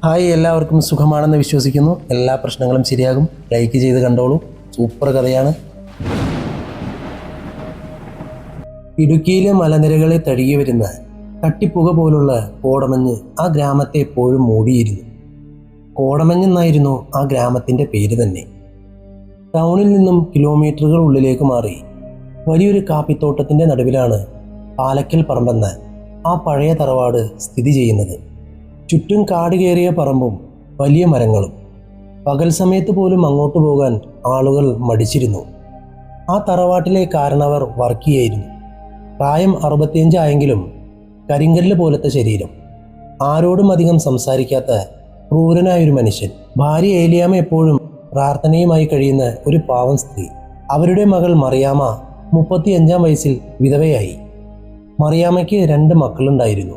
Hi, എല്ലാവർക്കും സുഖമാണെന്ന് വിശ്വസിക്കുന്നു. എല്ലാ പ്രശ്നങ്ങളും ശരിയാകും. ലൈക്ക് ചെയ്ത് കണ്ടോളൂ. സൂപ്പർ കഥയാണ്. ഇടുക്കിയിലെ മലനിരകളെ തഴുകി വരുന്ന കട്ടിപ്പുക പോലുള്ള കോടമഞ്ഞ് ആ ഗ്രാമത്തെ എപ്പോഴും മൂടിയിരുന്നു. കോടമഞ്ഞെന്നായിരുന്നു ആ ഗ്രാമത്തിൻ്റെ പേര് തന്നെ. ടൗണിൽ നിന്നും കിലോമീറ്ററുകൾ ഉള്ളിലേക്ക് മാറി വലിയൊരു കാപ്പിത്തോട്ടത്തിൻ്റെ നടുവിലാണ് പാലക്കൽ പറമ്പെന്ന ആ പഴയ തറവാട് സ്ഥിതി ചെയ്യുന്നത്. ചുറ്റും കാട് കയറിയ പറമ്പും വലിയ മരങ്ങളും. പകൽ സമയത്ത് പോലും അങ്ങോട്ട് പോകാൻ ആളുകൾ മടിച്ചിരുന്നു. ആ തറവാട്ടിലെ കാരണവർ വർക്കിയായിരുന്നു. പ്രായം 65 ആയെങ്കിലും കരിങ്കല്ല് പോലത്തെ ശരീരം. ആരോടും അധികം സംസാരിക്കാത്ത ക്രൂരനായൊരു മനുഷ്യൻ. ഭാര്യ ഏലിയാമ്മ എപ്പോഴും പ്രാർത്ഥനയുമായി കഴിയുന്ന ഒരു പാവം സ്ത്രീ. അവരുടെ മകൾ മറിയാമ്മ 35-ാം വയസ്സിൽ വിധവയായി. മറിയാമ്മയ്ക്ക് 2 മക്കളുണ്ടായിരുന്നു.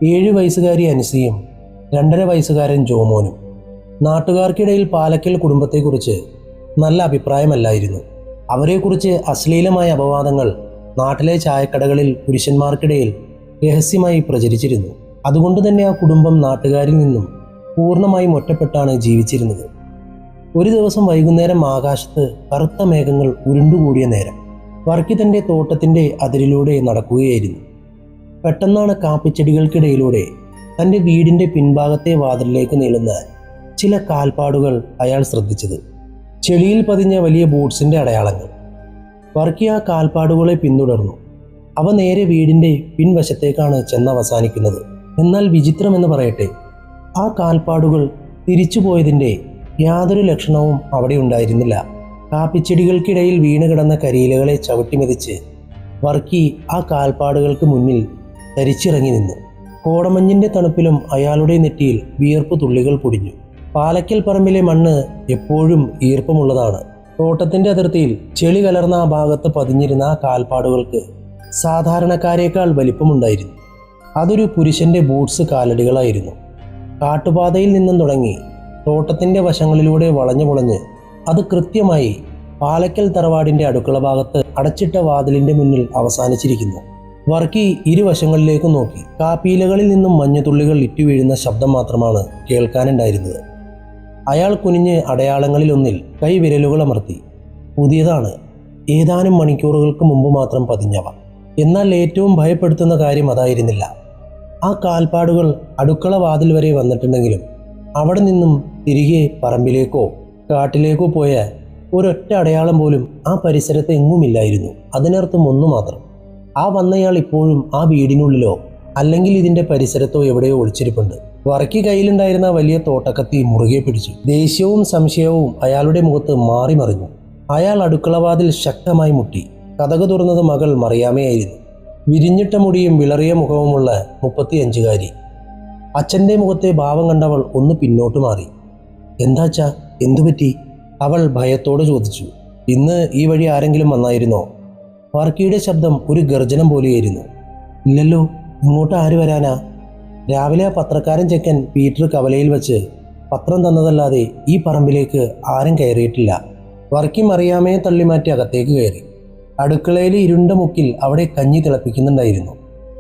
7 വയസ്സുകാരി അൻസിയും 2.5 വയസ്സുകാരൻ ജോമോനും. നാട്ടുകാർക്കിടയിൽ പാലക്കൽ കുടുംബത്തെക്കുറിച്ച് നല്ല അഭിപ്രായമല്ലായിരുന്നു. അവരെക്കുറിച്ച് അശ്ലീലമായ അപവാദങ്ങൾ നാട്ടിലെ ചായക്കടകളിൽ പുരുഷന്മാർക്കിടയിൽ രഹസ്യമായി പ്രചരിച്ചിരുന്നു. അതുകൊണ്ട് തന്നെ ആ കുടുംബം നാട്ടുകാരിൽ നിന്നും പൂർണ്ണമായും ഒറ്റപ്പെട്ടാണ് ജീവിച്ചിരുന്നത്. ഒരു ദിവസം വൈകുന്നേരം ആകാശത്ത് കറുത്ത മേഘങ്ങൾ ഉരുണ്ടുകൂടിയ നേരം വർക്കി തൻ്റെ തോട്ടത്തിൻ്റെ അതിരിലൂടെ നടക്കുകയായിരുന്നു. പെട്ടെന്നാണ് കാപ്പിച്ചെടികൾക്കിടയിലൂടെ തൻ്റെ വീടിൻ്റെ പിൻഭാഗത്തെ വാതിലിലേക്ക് നീളുന്ന ചില കാൽപ്പാടുകൾ അയാൾ ശ്രദ്ധിച്ചത്. ചെളിയിൽ പതിഞ്ഞ വലിയ ബൂട്ട്സിൻ്റെ അടയാളങ്ങൾ. വർക്കി ആ കാൽപ്പാടുകളെ പിന്തുടർന്നു. അവ നേരെ വീടിൻ്റെ പിൻവശത്തേക്കാണ് ചെന്നവസാനിക്കുന്നത്. എന്നാൽ വിചിത്രമെന്ന് പറയട്ടെ, ആ കാൽപ്പാടുകൾ തിരിച്ചുപോയതിൻ്റെ യാതൊരു ലക്ഷണവും അവിടെ ഉണ്ടായിരുന്നില്ല. കാപ്പിച്ചെടികൾക്കിടയിൽ വീണുകിടന്ന കരിയിലകളെ ചവിട്ടിമെതിച്ച് വർക്കി ആ കാൽപ്പാടുകൾക്ക് മുന്നിൽ തരിച്ചിറങ്ങി നിന്നു. കോടമഞ്ഞിൻ്റെ തണുപ്പിലും അയാളുടെ നെറ്റിയിൽ വിയർപ്പ് തുള്ളികൾ പൊടിഞ്ഞു. പാലക്കൽ പറമ്പിലെ മണ്ണ് എപ്പോഴും ഈർപ്പമുള്ളതാണ്. തോട്ടത്തിൻ്റെ അതിർത്തിയിൽ ചെളി കലർന്ന ആ ഭാഗത്ത് പതിഞ്ഞിരുന്ന ആ കാൽപ്പാടുകൾക്ക് സാധാരണക്കാരേക്കാൾ വലിപ്പമുണ്ടായിരുന്നു. അതൊരു പുരുഷൻ്റെ ബൂട്ട്സ് കാലടികളായിരുന്നു. കാട്ടുപാതയിൽ നിന്നും തുടങ്ങി തോട്ടത്തിൻ്റെ വശങ്ങളിലൂടെ വളഞ്ഞു പൊളഞ്ഞ് അത് കൃത്യമായി പാലക്കൽ തറവാടിൻ്റെ അടുക്കള ഭാഗത്ത് അടച്ചിട്ട വാതിലിൻ്റെ മുന്നിൽ അവസാനിച്ചിരിക്കുന്നു. വർക്കി ഇരുവശങ്ങളിലേക്കും നോക്കി. കാപ്പീലകളിൽ നിന്നും മഞ്ഞുതുള്ളികൾ ഇറ്റുവീഴുന്ന ശബ്ദം മാത്രമാണ് കേൾക്കാനുണ്ടായിരുന്നത്. അയാൾ കുനിഞ്ഞ് അടയാളങ്ങളിലൊന്നിൽ കൈവിരലുകൾ അമർത്തി. പുതിയതാണ്, ഏതാനും മണിക്കൂറുകൾക്ക് മുമ്പ് മാത്രം പതിഞ്ഞവ. എന്നാൽ ഏറ്റവും ഭയപ്പെടുത്തുന്ന കാര്യം അതായിരുന്നില്ല. ആ കാൽപ്പാടുകൾ അടുക്കള വാതിൽ വരെ വന്നിട്ടുണ്ടെങ്കിലും അവിടെ നിന്നും തിരികെ പറമ്പിലേക്കോ കാട്ടിലേക്കോ പോയ ഒരൊറ്റ അടയാളം പോലും ആ പരിസരത്ത് എങ്ങുമില്ലായിരുന്നു. അതിനർത്ഥം ഒന്നു മാത്രം: ആ വന്നയാൾ ഇപ്പോഴും ആ വീടിനുള്ളിലോ അല്ലെങ്കിൽ ഇതിൻ്റെ പരിസരത്തോ എവിടെയോ ഒളിച്ചിരിപ്പുണ്ട്. വർക്കി കയ്യിലുണ്ടായിരുന്ന വലിയ തോട്ടക്കത്തി മുറുകെ പിടിച്ചു. ദേഷ്യവും സംശയവും അയാളുടെ മുഖത്ത് മാറി മറിഞ്ഞു. അയാൾ അടുക്കളവാതിൽ ശക്തമായി മുട്ടി. കതക് തുറന്നത് മകൾ മറിയാമ്മയായിരുന്നു. വിരിഞ്ഞിട്ട മുടിയും വിളറിയ മുഖവുമുള്ള 35-കാരി. അച്ഛൻ്റെ മുഖത്തെ ഭാവം കണ്ടവൾ ഒന്ന് പിന്നോട്ട് മാറി. എന്താച്ചാ, എന്തുപറ്റി? അവൾ ഭയത്തോട് ചോദിച്ചു. ഇന്ന് ഈ വഴി ആരെങ്കിലും വന്നായിരുന്നോ? വർക്കിയുടെ ശബ്ദം ഒരു ഗർജനം പോലെയായിരുന്നു. ഇല്ലല്ലോ, ഇങ്ങോട്ട് ആര് വരാനാ? രാവിലെ ആ പത്രക്കാരൻ ചെക്കൻ പീറ്റർ കവലയിൽ വെച്ച് പത്രം തന്നതല്ലാതെ ഈ പറമ്പിലേക്ക് ആരും കയറിയിട്ടില്ല. വർക്കി മറിയാമ്മയെ തള്ളിമാറ്റി അകത്തേക്ക് കയറി. അടുക്കളയിലെ ഇരുണ്ട മുക്കിൽ അവിടെ കഞ്ഞി തിളപ്പിക്കുന്നുണ്ടായിരുന്നു.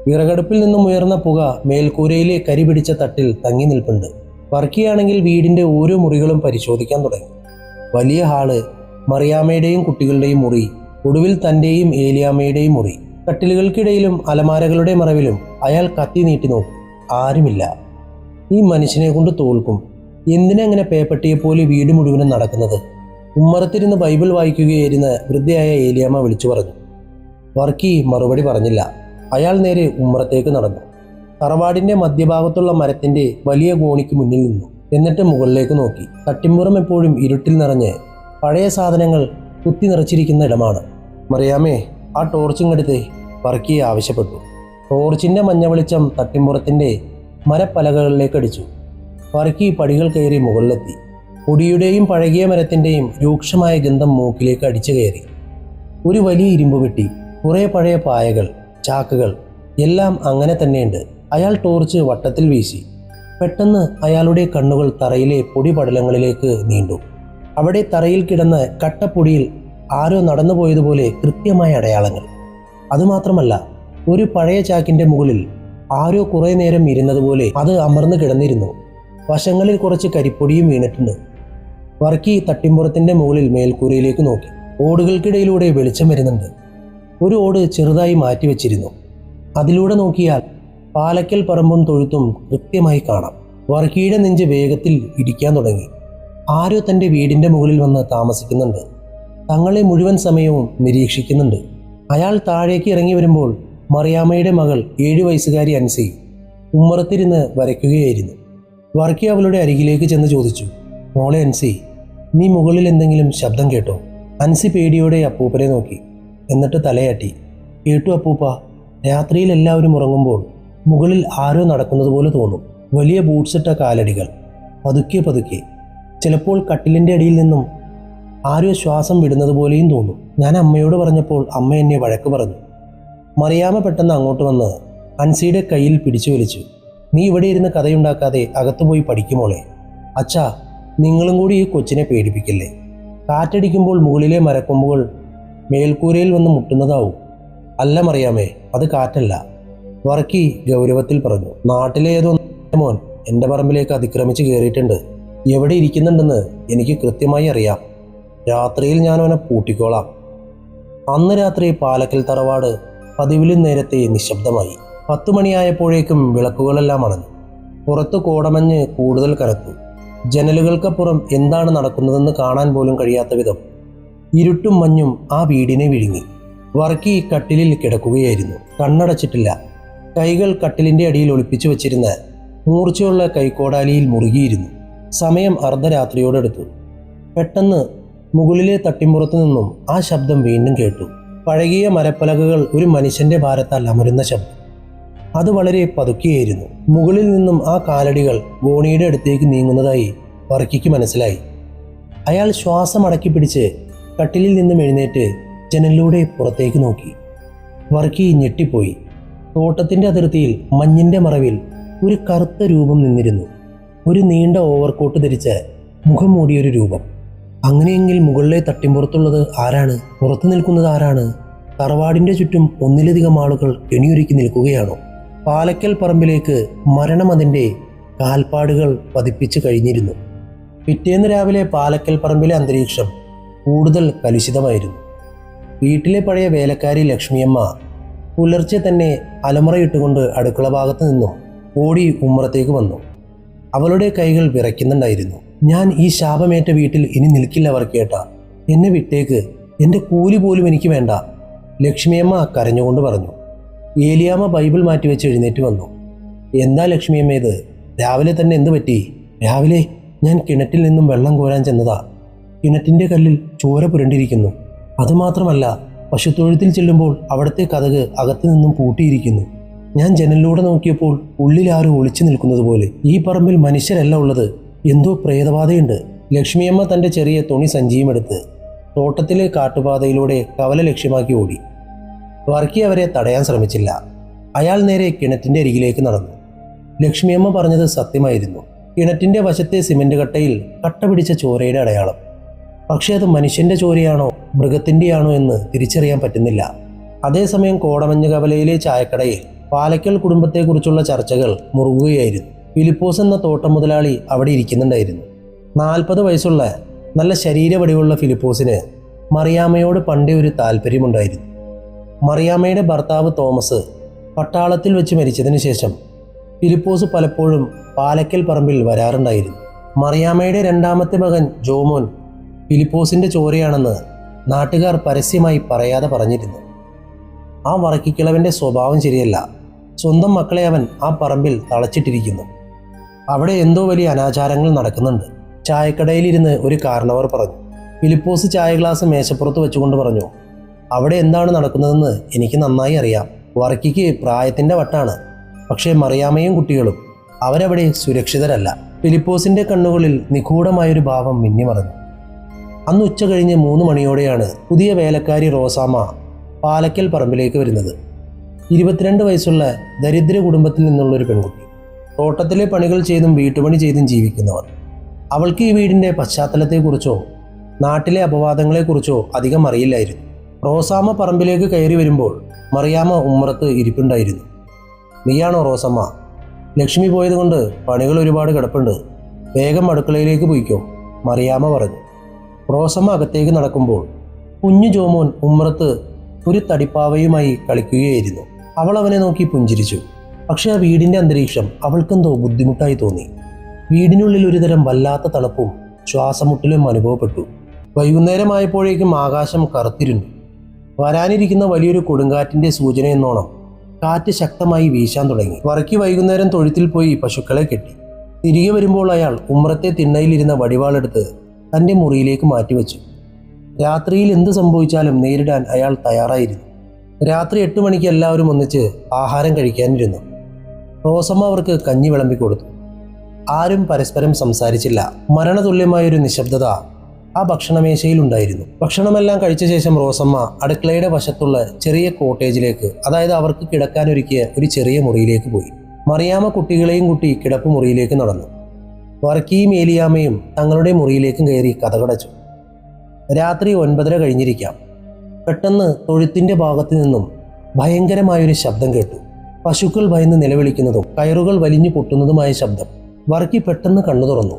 വിറകടുപ്പിൽ നിന്നും ഉയർന്ന പുക മേൽക്കൂരയിലെ കരി പിടിച്ച തട്ടിൽ തങ്ങി നിൽപ്പുണ്ട്. വർക്കിയാണെങ്കിൽ വീടിൻ്റെ ഓരോ മുറികളും പരിശോധിക്കാൻ തുടങ്ങി. വലിയ ഹാള്, മറിയാമ്മയുടെയും കുട്ടികളുടെയും മുറി, ഒടുവിൽ തൻ്റെയും ഏലിയാമ്മയുടെയും മുറി. കട്ടിലുകൾക്കിടയിലും അലമാരകളുടെ മറവിലും അയാൾ കത്തി നീട്ടി നോക്കി. ആരുമില്ല. ഈ മനുഷ്യനെ കൊണ്ട് തോൽക്കും. എന്തിനങ്ങനെ പേപ്പട്ടിയെപ്പോലെ വീട് മുഴുവനും നടക്കുന്നത്? ഉമ്മറത്തിരുന്ന് ബൈബിൾ വായിക്കുകയായിരുന്ന വൃദ്ധയായ ഏലിയാമ്മ വിളിച്ചു പറഞ്ഞു. വർക്കി മറുപടി പറഞ്ഞില്ല. അയാൾ നേരെ ഉമ്മറത്തേക്ക് നടന്നു. തറവാടിൻ്റെ മധ്യഭാഗത്തുള്ള മരത്തിൻ്റെ വലിയ ഗോണിക്ക് മുന്നിൽ നിന്നു. എന്നിട്ട് മുകളിലേക്ക് നോക്കി. തട്ടിമ്പുറം എപ്പോഴും ഇരുട്ടിൽ നിറഞ്ഞ് പഴയ സാധനങ്ങൾ കുത്തി നിറച്ചിരിക്കുന്ന ഇടമാണ്. മറിയാമ്മേ, ആ ടോർച്ചിങ്ങെടുത്തേ, വർക്കി ആവശ്യപ്പെട്ടു. ടോർച്ചിൻ്റെ മഞ്ഞ വെളിച്ചം തട്ടിമ്പുറത്തിൻ്റെ മരപ്പലകകളിലേക്ക് അടിച്ചു. വർക്കി പടികൾ കയറി മുകളിലെത്തി. പൊടിയുടെയും പഴകിയ മരത്തിൻ്റെയും രൂക്ഷമായ ഗന്ധം മൂക്കിലേക്ക് അടിച്ചു കയറി. ഒരു വലിയ ഇരുമ്പ് പെട്ടി, കുറേ പഴയ പായകൾ, ചാക്കുകൾ, എല്ലാം അങ്ങനെ തന്നെയുണ്ട്. അയാൾ ടോർച്ച് വട്ടത്തിൽ വീശി. പെട്ടെന്ന് അയാളുടെ കണ്ണുകൾ തറയിലെ പൊടിപടലങ്ങളിലേക്ക് നീണ്ടു. അവിടെ തറയിൽ കിടന്ന കട്ടപ്പൊടിയിൽ ആരോ നടന്നുപോയതുപോലെ കൃത്യമായ അടയാളങ്ങൾ. അതുമാത്രമല്ല, ഒരു പഴയ ചാക്കിൻ്റെ മുകളിൽ ആരോ കുറേ നേരം ഇരുന്നതുപോലെ അത് അമർന്നു കിടന്നിരുന്നു. വശങ്ങളിൽ കുറച്ച് കരിപ്പൊടിയും വീണിട്ടുണ്ട്. വർക്കി തട്ടിമ്പുറത്തിൻ്റെ മുകളിൽ മേൽക്കൂരയിലേക്ക് നോക്കി. ഓടുകൾക്കിടയിലൂടെ വെളിച്ചം വരുന്നുണ്ട്. ഒരു ഓട് ചെറുതായി മാറ്റിവെച്ചിരുന്നു. അതിലൂടെ നോക്കിയാൽ പാലക്കൽ പറമ്പും തൊഴുത്തും കൃത്യമായി കാണാം. വർക്കിയുടെ നെഞ്ച് വേഗത്തിൽ ഇടിക്കാൻ തുടങ്ങി. ആരോ തൻ്റെ വീടിൻ്റെ മുകളിൽ വന്ന് താമസിക്കുന്നുണ്ട്. തങ്ങളെ മുഴുവൻ സമയവും നിരീക്ഷിക്കുന്നുണ്ട്. അയാൾ താഴേക്ക് ഇറങ്ങി വരുമ്പോൾ മറിയാമ്മയുടെ മകൾ 7 വയസ്സുകാരി അൻസി ഉമ്മറത്തിരുന്ന് വരയ്ക്കുകയായിരുന്നു. വർക്കി അവളുടെ അരികിലേക്ക് ചെന്ന് ചോദിച്ചു, മോളെ അൻസി, നീ മുകളിൽ എന്തെങ്കിലും ശബ്ദം കേട്ടോ? അൻസി പേടിയോടെ അപ്പൂപ്പനെ നോക്കി. എന്നിട്ട് തലയാട്ടി. കേട്ടു അപ്പൂപ്പ. രാത്രിയിൽ എല്ലാവരും ഉറങ്ങുമ്പോൾ മുകളിൽ ആരോ നടക്കുന്നത് പോലെ തോന്നും. വലിയ ബൂട്ട്സിട്ട കാലടികൾ. പതുക്കെ പതുക്കെ. ചിലപ്പോൾ കട്ടിലിൻ്റെ അടിയിൽ നിന്നും ആരോ ശ്വാസം വിടുന്നത് പോലെയും തോന്നും. ഞാൻ അമ്മയോട് പറഞ്ഞപ്പോൾ അമ്മ എന്നെ വഴക്ക് പറഞ്ഞു. മറിയാമ്മ പെട്ടെന്ന് അങ്ങോട്ട് വന്ന് അൻസിയുടെ കയ്യിൽ പിടിച്ചു വലിച്ചു. നീ ഇവിടെ ഇരുന്ന് കഥയുണ്ടാക്കാതെ അകത്തുപോയി പഠിക്കുമോളെ. അച്ഛാ, നിങ്ങളും കൂടി ഈ കൊച്ചിനെ പേടിപ്പിക്കല്ലേ. കാറ്റടിക്കുമ്പോൾ മുകളിലെ മരക്കൊമ്പുകൾ മേൽക്കൂരയിൽ വന്ന് മുട്ടുന്നതാവും. അല്ല മറിയാമേ, അത് കാറ്റല്ല, വർക്കി ഗൗരവത്തിൽ പറഞ്ഞു. നാട്ടിലെ ഏതോ മോൻ എൻ്റെ പറമ്പിലേക്ക് അതിക്രമിച്ച് കയറിയിട്ടുണ്ട്. എവിടെ ഇരിക്കുന്നുണ്ടെന്ന് എനിക്ക് കൃത്യമായി അറിയാം. രാത്രിയിൽ ഞാൻ അവനെ പൂട്ടിക്കോളാം. അന്ന് രാത്രി പാലക്കൽ തറവാട് പതിവിലും നേരത്തെ നിശബ്ദമായി. 10 മണിയായപ്പോഴേക്കും വിളക്കുകളെല്ലാം അണഞ്ഞു. പുറത്ത് കോടമഞ്ഞ് കൂടുതൽ കനത്തു. ജനലുകൾക്കപ്പുറം എന്താണ് നടക്കുന്നതെന്ന് കാണാൻ പോലും കഴിയാത്ത വിധം ഇരുട്ടും മഞ്ഞും ആ വീടിനെ വിഴുങ്ങി. വർക്കി കട്ടിലിൽ കിടക്കുകയായിരുന്നു. കണ്ണടച്ചിട്ടില്ല. കൈകൾ കട്ടിലിൻ്റെ അടിയിൽ ഒളിപ്പിച്ചു വച്ചിരുന്ന മൂർച്ചയുള്ള കൈക്കോടാലിയിൽ മുറുകിയിരുന്നു. സമയം അർദ്ധരാത്രിയോടടുത്തു. പെട്ടെന്ന് മുകളിലെ തട്ടിമ്പുറത്തു നിന്നും ആ ശബ്ദം വീണ്ടും കേട്ടു. പഴകിയ മരപ്പലകകൾ ഒരു മനുഷ്യന്റെ ഭാരത്താൽ അമരുന്ന ശബ്ദം. അത് വളരെ പതുക്കെയായിരുന്നു. മുകളിൽ നിന്നും ആ കാലടികൾ ഗോണിയുടെ അടുത്തേക്ക് നീങ്ങുന്നതായി വർക്കിക്ക് മനസ്സിലായി. അയാൾ ശ്വാസം അടക്കി പിടിച്ച് കട്ടിലിൽ നിന്നും എഴുന്നേറ്റ് ജനലിലൂടെ പുറത്തേക്ക് നോക്കി. വർക്കി ഞെട്ടിപ്പോയി. തോട്ടത്തിൻ്റെ അതിർത്തിയിൽ മഞ്ഞിൻ്റെ മറവിൽ ഒരു കറുത്ത രൂപം നിന്നിരുന്നു. ഒരു നീണ്ട ഓവർകോട്ട് ധരിച്ച മുഖം മൂടിയൊരു രൂപം. അങ്ങനെയെങ്കിൽ മുകളിലെ തട്ടിമ്പുറത്തുള്ളത് ആരാണ്? പുറത്തു നിൽക്കുന്നത് ആരാണ്? തറവാടിൻ്റെ ചുറ്റും ഒന്നിലധികം ആളുകൾ കെണിയൊരുക്കി നിൽക്കുകയാണോ? പാലക്കൽ പറമ്പിലേക്ക് മരണം അതിൻ്റെ കാൽപ്പാടുകൾ പതിപ്പിച്ചു കഴിഞ്ഞിരുന്നു. പിറ്റേന്ന് രാവിലെ പാലക്കൽ പറമ്പിലെ അന്തരീക്ഷം കൂടുതൽ കലുഷിതമായിരുന്നു. വീട്ടിലെ പഴയ വേലക്കാരി ലക്ഷ്മിയമ്മ പുലർച്ചെ തന്നെ അലമുറയിട്ടുകൊണ്ട് അടുക്കള ഭാഗത്ത് നിന്നും ഓടി ഉമ്മറത്തേക്ക് വന്നു. അവളുടെ കൈകൾ വിറയ്ക്കുന്നുണ്ടായിരുന്നു. ഞാൻ ഈ ശാപമേറ്റ വീട്ടിൽ ഇനി നിൽക്കില്ല വർക്കേട്ടാ. എന്നെ വിട്ടേക്ക്. എൻ്റെ കൂലി പോലും എനിക്ക് വേണ്ട, ലക്ഷ്മിയമ്മ കരഞ്ഞുകൊണ്ട് പറഞ്ഞു. ഏലിയാമ്മ ബൈബിൾ മാറ്റിവെച്ച് എഴുന്നേറ്റ് വന്നു. എന്താ ലക്ഷ്മിയമ്മ ഇത്? രാവിലെ തന്നെ എന്ത് പറ്റി? രാവിലെ ഞാൻ കിണറ്റിൽ നിന്നും വെള്ളം കോരാൻ ചെന്നതാ. കിണറ്റിൻ്റെ കല്ലിൽ ചോര പുരണ്ടിരിക്കുന്നു. അതുമാത്രമല്ല, പശുത്തൊഴുത്തിൽ ചെല്ലുമ്പോൾ അവിടുത്തെ കതക് അകത്തു നിന്നും പൂട്ടിയിരിക്കുന്നു. ഞാൻ ജനലിലൂടെ നോക്കിയപ്പോൾ ഉള്ളിൽ ആരോ ഒളിച്ചു നിൽക്കുന്നത് പോലെ. ഈ പറമ്പിൽ മനുഷ്യരല്ല ഉള്ളത്, എന്തോ പ്രേതബാധയുണ്ട്. ലക്ഷ്മിയമ്മ തൻ്റെ ചെറിയ തുണി സഞ്ചിയും എടുത്ത് തോട്ടത്തിലെ കാട്ടുപാതയിലൂടെ കവല ലക്ഷ്യമാക്കി ഓടി. വർക്കി അവരെ തടയാൻ ശ്രമിച്ചില്ല. അയാൾ നേരെ കിണറ്റിൻ്റെ അരികിലേക്ക് നടന്നു. ലക്ഷ്മിയമ്മ പറഞ്ഞത് സത്യമായിരുന്നു. കിണറ്റിൻ്റെ വശത്തെ സിമന്റ് കട്ടയിൽ കട്ട പിടിച്ച ചോരയുടെ അടയാളം. പക്ഷേ അത് മനുഷ്യൻ്റെ ചോരയാണോ മൃഗത്തിൻ്റെയാണോ എന്ന് തിരിച്ചറിയാൻ പറ്റുന്നില്ല. അതേസമയം കോടമഞ്ഞ് കവലയിലെ ചായക്കടയിൽ പാലക്കൽ കുടുംബത്തെക്കുറിച്ചുള്ള ചർച്ചകൾ മുറുകുകയായിരുന്നു. ഫിലിപ്പോസ് എന്ന തോട്ടം മുതലാളി അവിടെ ഇരിക്കുന്നുണ്ടായിരുന്നു. 40 വയസ്സുള്ള നല്ല ശരീരവടിവുള്ള ഫിലിപ്പോസിന് മറിയാമ്മയോട് പണ്ടേ ഒരു താല്പര്യമുണ്ടായിരുന്നു. മറിയാമ്മയുടെ ഭർത്താവ് തോമസ് പട്ടാളത്തിൽ വെച്ച് മരിച്ചതിന് ശേഷം ഫിലിപ്പോസ് പലപ്പോഴും പാലക്കൽ പറമ്പിൽ വരാറുണ്ടായിരുന്നു. മറിയാമ്മയുടെ 2ാമത്തെ മകൻ ജോമോൻ ഫിലിപ്പോസിൻ്റെ ചോരയാണെന്ന് നാട്ടുകാർ പരസ്യമായി പറയാതെ പറഞ്ഞിരുന്നു. ആ വറക്കിക്കിളവൻ്റെ സ്വഭാവം ശരിയല്ല. സ്വന്തം മക്കളെ അവൻ ആ പറമ്പിൽ തളച്ചിട്ടിരിക്കുന്നു. അവിടെ എന്തോ വലിയ അനാചാരങ്ങൾ നടക്കുന്നുണ്ട്. ചായക്കടയിലിരുന്ന് ഒരു കാരണവർ പറഞ്ഞു. ഫിലിപ്പോസ് ചായ ഗ്ലാസ് മേശപ്പുറത്ത് വെച്ചുകൊണ്ട് പറഞ്ഞു, അവിടെ എന്താണ് നടക്കുന്നതെന്ന് എനിക്ക് നന്നായി അറിയാം. വർക്കിക്ക് പ്രായത്തിൻ്റെ വട്ടാണ്. പക്ഷേ മറിയാമ്മയും കുട്ടികളും അവരവിടെ സുരക്ഷിതരല്ല. ഫിലിപ്പോസിൻ്റെ കണ്ണുകളിൽ നിഗൂഢമായൊരു ഭാവം മിന്നിമറഞ്ഞു. അന്ന് ഉച്ച കഴിഞ്ഞ് 3 മണിയോടെയാണ് പുതിയ വേലക്കാരി റോസാമ്മ പാലക്കൽ പറമ്പിലേക്ക് വരുന്നത്. 22 വയസ്സുള്ള ദരിദ്ര കുടുംബത്തിൽ നിന്നുള്ളൊരു പെൺകുട്ടി. തോട്ടത്തിലെ പണികൾ ചെയ്തും വീട്ടുപണി ചെയ്തും ജീവിക്കുന്നവർ. അവൾക്ക് ഈ വീടിൻ്റെ പശ്ചാത്തലത്തെക്കുറിച്ചോ നാട്ടിലെ അപവാദങ്ങളെക്കുറിച്ചോ അധികം അറിയില്ലായിരുന്നു. റോസാമ്മ പറമ്പിലേക്ക് കയറി വരുമ്പോൾ മറിയാമ്മ ഉമ്മറത്ത് ഇരിപ്പുണ്ടായിരുന്നു. നീയാണോ റോസമ്മ? ലക്ഷ്മി പോയതുകൊണ്ട് പണികൾ ഒരുപാട് കിടപ്പുണ്ട്. വേഗം അടുക്കളയിലേക്ക് പോയിക്കോ, മറിയാമ്മ പറഞ്ഞു. റോസമ്മ അകത്തേക്ക് നടക്കുമ്പോൾ കുഞ്ഞു ജോമോൻ ഉമ്മറത്ത് ഒരു തടിപ്പാവയുമായി കളിക്കുകയായിരുന്നു. അവൾ അവനെ നോക്കി പുഞ്ചിരിച്ചു. പക്ഷെ ആ വീടിൻ്റെ അന്തരീക്ഷം അവൾക്കെന്തോ ബുദ്ധിമുട്ടായി തോന്നി. വീടിനുള്ളിൽ ഒരുതരം വല്ലാത്ത തണുപ്പും ശ്വാസമുട്ടലും അനുഭവപ്പെട്ടു. വൈകുന്നേരമായപ്പോഴേക്കും ആകാശം കറുത്തിരുന്നു. വരാനിരിക്കുന്ന വലിയൊരു കൊടുങ്കാറ്റിൻ്റെ സൂചനയെന്നോണം കാറ്റ് ശക്തമായി വീശാൻ തുടങ്ങി. വർക്കി വൈകുന്നേരം തൊഴുത്തിൽ പോയി പശുക്കളെ കെട്ടി. തിരികെ വരുമ്പോൾ അയാൾ ഉമ്മറത്തെ തിണ്ണയിലിരുന്ന വടിവാളെടുത്ത് തൻ്റെ മുറിയിലേക്ക് മാറ്റിവെച്ചു. രാത്രിയിൽ എന്ത് സംഭവിച്ചാലും നേരിടാൻ അയാൾ തയ്യാറായിരുന്നു. രാത്രി 8 മണിക്ക് എല്ലാവരും ഒന്നിച്ച് ആഹാരം കഴിക്കാനിരുന്നു. റോസമ്മ അവർക്ക് കഞ്ഞി വിളമ്പിക്കൊടുത്തു. ആരും പരസ്പരം സംസാരിച്ചില്ല. മരണതുല്യമായൊരു നിശബ്ദത ആ ഭക്ഷണമേശയിലുണ്ടായിരുന്നു. ഭക്ഷണമെല്ലാം കഴിച്ച ശേഷം റോസമ്മ അടുക്കളയുടെ വശത്തുള്ള ചെറിയ കോട്ടേജിലേക്ക്, അതായത് അവർക്ക് കിടക്കാനൊരുക്കിയ ഒരു ചെറിയ മുറിയിലേക്ക് പോയി. മറിയാമ്മ കുട്ടികളെയും കൂട്ടി കിടപ്പ് മുറിയിലേക്ക് നടന്നു. വർക്കിയും ഏലിയാമ്മയും തങ്ങളുടെ മുറിയിലേക്കും കയറി കതകടച്ചു. രാത്രി 9:30 കഴിഞ്ഞിരിക്കാം. പെട്ടെന്ന് തൊഴുത്തിൻ്റെ ഭാഗത്തു നിന്നും ഭയങ്കരമായൊരു ശബ്ദം കേട്ടു. പശുക്കൾ ഭയന്ന് നിലവിളിക്കുന്നതും കയറുകൾ വലിഞ്ഞു പൊട്ടുന്നതുമായ ശബ്ദം. വർക്കി പെട്ടെന്ന് കണ്ണു തുറന്നു.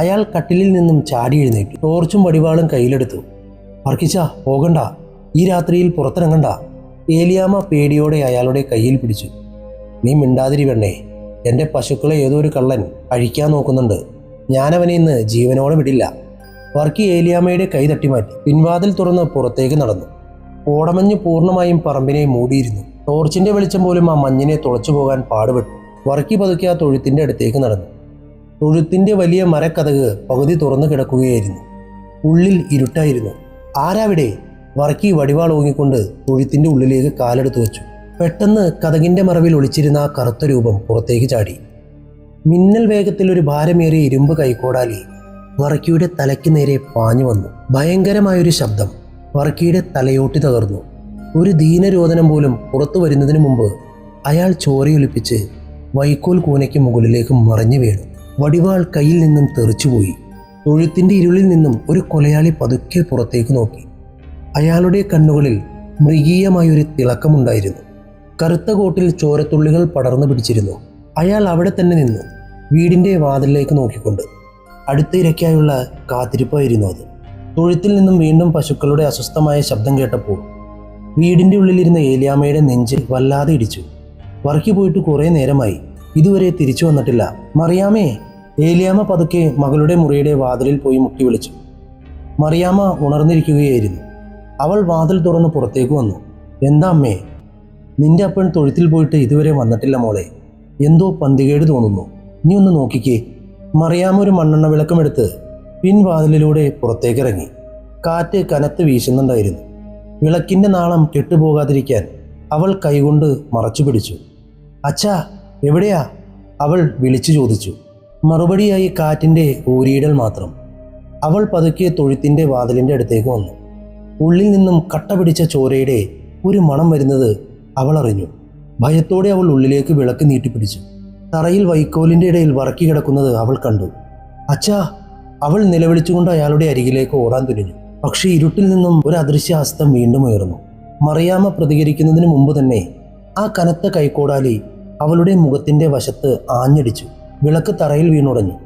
അയാൾ കട്ടിലിൽ നിന്നും ചാടി എഴുന്നേറ്റു. ടോർച്ചും വടിവാളും കയ്യിലെടുത്തു. വർക്കിച്ച, പോകണ്ട, ഈ രാത്രിയിൽ പുറത്തിറങ്ങണ്ട. ഏലിയാമ്മ പേടിയോടെ അയാളുടെ കയ്യിൽ പിടിച്ചു. നീ മിണ്ടാതിരി പെണ്ണേ, എൻ്റെ പശുക്കളെ ഏതോ ഒരു കള്ളൻ അഴിക്കാൻ നോക്കുന്നുണ്ട്. ഞാനവനെ ഇന്ന് ജീവനോടെ വിടില്ല. വർക്കി ഏലിയാമ്മയുടെ കൈ തട്ടിമാറ്റി പിൻവാതിൽ തുറന്ന് പുറത്തേക്ക് നടന്നു. കോടമഞ്ഞ് പൂർണ്ണമായും പറമ്പിനെ മൂടിയിരുന്നു. ടോർച്ചിന്റെ വെളിച്ചം പോലും ആ മഞ്ഞിനെ തുളച്ചു പോകാൻ പാടുപെട്ടു. വർക്കി പതുക്കെ ആ തൊഴുത്തിന്റെ അടുത്തേക്ക് നടന്നു. തൊഴുത്തിന്റെ വലിയ മരക്കതക് പകുതി തുറന്നു കിടക്കുകയായിരുന്നു. ഉള്ളിൽ ഇരുട്ടായിരുന്നു. ആരാവിടെ? വർക്കി വടിവാൾ ഓങ്ങിക്കൊണ്ട് തൊഴുത്തിന്റെ ഉള്ളിലേക്ക് കാലെടുത്തു വെച്ചു. പെട്ടെന്ന് കതകിന്റെ മറവിൽ ഒളിച്ചിരുന്ന ആ കറുത്ത രൂപം പുറത്തേക്ക് ചാടി. മിന്നൽ വേഗത്തിൽ ഒരു ഭാരമേറിയ ഇരുമ്പ് കൈക്കോടാലി വർക്കിയുടെ തലയ്ക്ക് നേരെ പാഞ്ഞു വന്നു. ഭയങ്കരമായൊരു ശബ്ദം വർക്കിയുടെ തലയോട്ടി തകർന്നു. ഒരു ദീനരോദനം പോലും പുറത്തു വരുന്നതിന് മുമ്പ് അയാൾ ചോരയൊലിപ്പിച്ച് വൈക്കോൽ കൂനയ്ക്ക് മുകളിലേക്ക് മറിഞ്ഞു വീണു. വടിവാൾ കയ്യിൽ നിന്നും തെറിച്ചുപോയി. തൊഴുത്തിന്റെ ഇരുളിൽ നിന്നും ഒരു കൊലയാളി പതുക്കെ പുറത്തേക്ക് നോക്കി. അയാളുടെ കണ്ണുകളിൽ മൃഗീയമായൊരു തിളക്കമുണ്ടായിരുന്നു. കറുത്ത കോട്ടിൽ ചോരത്തുള്ളികൾ പടർന്നു പിടിച്ചിരുന്നു. അയാൾ അവിടെ തന്നെ നിന്നു, വീടിന്റെ വാതിലിലേക്ക് നോക്കിക്കൊണ്ട്. അടുത്ത ഇരയ്ക്കായുള്ള കാത്തിരിപ്പായിരുന്നു അത്. തൊഴുത്തിൽ നിന്നും വീണ്ടും പശുക്കളുടെ അസ്വസ്ഥമായ ശബ്ദം കേട്ടപ്പോൾ വീടിന്റെ ഉള്ളിലിരുന്ന ഏലിയാമ്മയുടെ നെഞ്ചിൽ വല്ലാതെ ഇടിച്ചു. വർക്കി പോയിട്ട് കുറേ നേരമായി, ഇതുവരെ തിരിച്ചു വന്നിട്ടില്ല. മറിയാമ്മേ! ഏലിയാമ്മ പതുക്കെ മകളുടെ മുറിയുടെ വാതിലിൽ പോയി മുട്ടി വിളിച്ചു. മറിയാമ്മ ഉണർന്നിരിക്കുകയായിരുന്നു. അവൾ വാതിൽ തുറന്ന് പുറത്തേക്ക് വന്നു. എന്താ അമ്മേ? നിന്റെ അപ്പൻ തൊഴുത്തിൽ പോയിട്ട് ഇതുവരെ വന്നിട്ടില്ല മോളെ. എന്തോ പന്തികേട് തോന്നുന്നു. നീ ഒന്ന് നോക്കിക്കേ. മറിയാമ്മ ഒരു മണ്ണെണ്ണ വിളക്കമെടുത്ത് പിൻവാതിലിലൂടെ പുറത്തേക്കിറങ്ങി. കാറ്റ് കനത്ത് വീശുന്നുണ്ടായിരുന്നു. വിളക്കിന്റെ നാളം കെട്ടുപോകാതിരിക്കാൻ അവൾ കൈകൊണ്ട് മറച്ചു പിടിച്ചു. അച്ഛാ, എവിടെയാ? അവൾ വിളിച്ചു ചോദിച്ചു. മറുപടിയായി കാറ്റിന്റെ ഊരിയിടൽ മാത്രം. അവൾ പതുക്കെ തൊഴുത്തിന്റെ വാതിലിന്റെ അടുത്തേക്ക് വന്നു. ഉള്ളിൽ നിന്നും കട്ട പിടിച്ച ചോരയുടെ ഒരു മണം വരുന്നത് അവൾ അറിഞ്ഞു. ഭയത്തോടെ അവൾ ഉള്ളിലേക്ക് വിളക്ക് നീട്ടിപ്പിടിച്ചു. തറയിൽ വൈക്കോലിന്റെ ഇടയിൽ വറക്കി കിടക്കുന്നത് അവൾ കണ്ടു. അച്ഛാ! അവൾ നിലവിളിച്ചുകൊണ്ട് അയാളുടെ അരികിലേക്ക് ഓടാൻ തുനിഞ്ഞു. പക്ഷേ ഇരുട്ടിൽ നിന്നും ഒരു അദൃശ്യ ഹസ്തം വീണ്ടും ഉയർന്നു. മറിയാമ്മ പ്രതികരിക്കുന്നതിന് മുമ്പ് തന്നെ ആ കനത്ത കൈക്കോടാലി അവളുടെ മുഖത്തിന്റെ വശത്ത് ആഞ്ഞടിച്ചു. വിളക്ക് തറയിൽ വീണുടഞ്ഞു.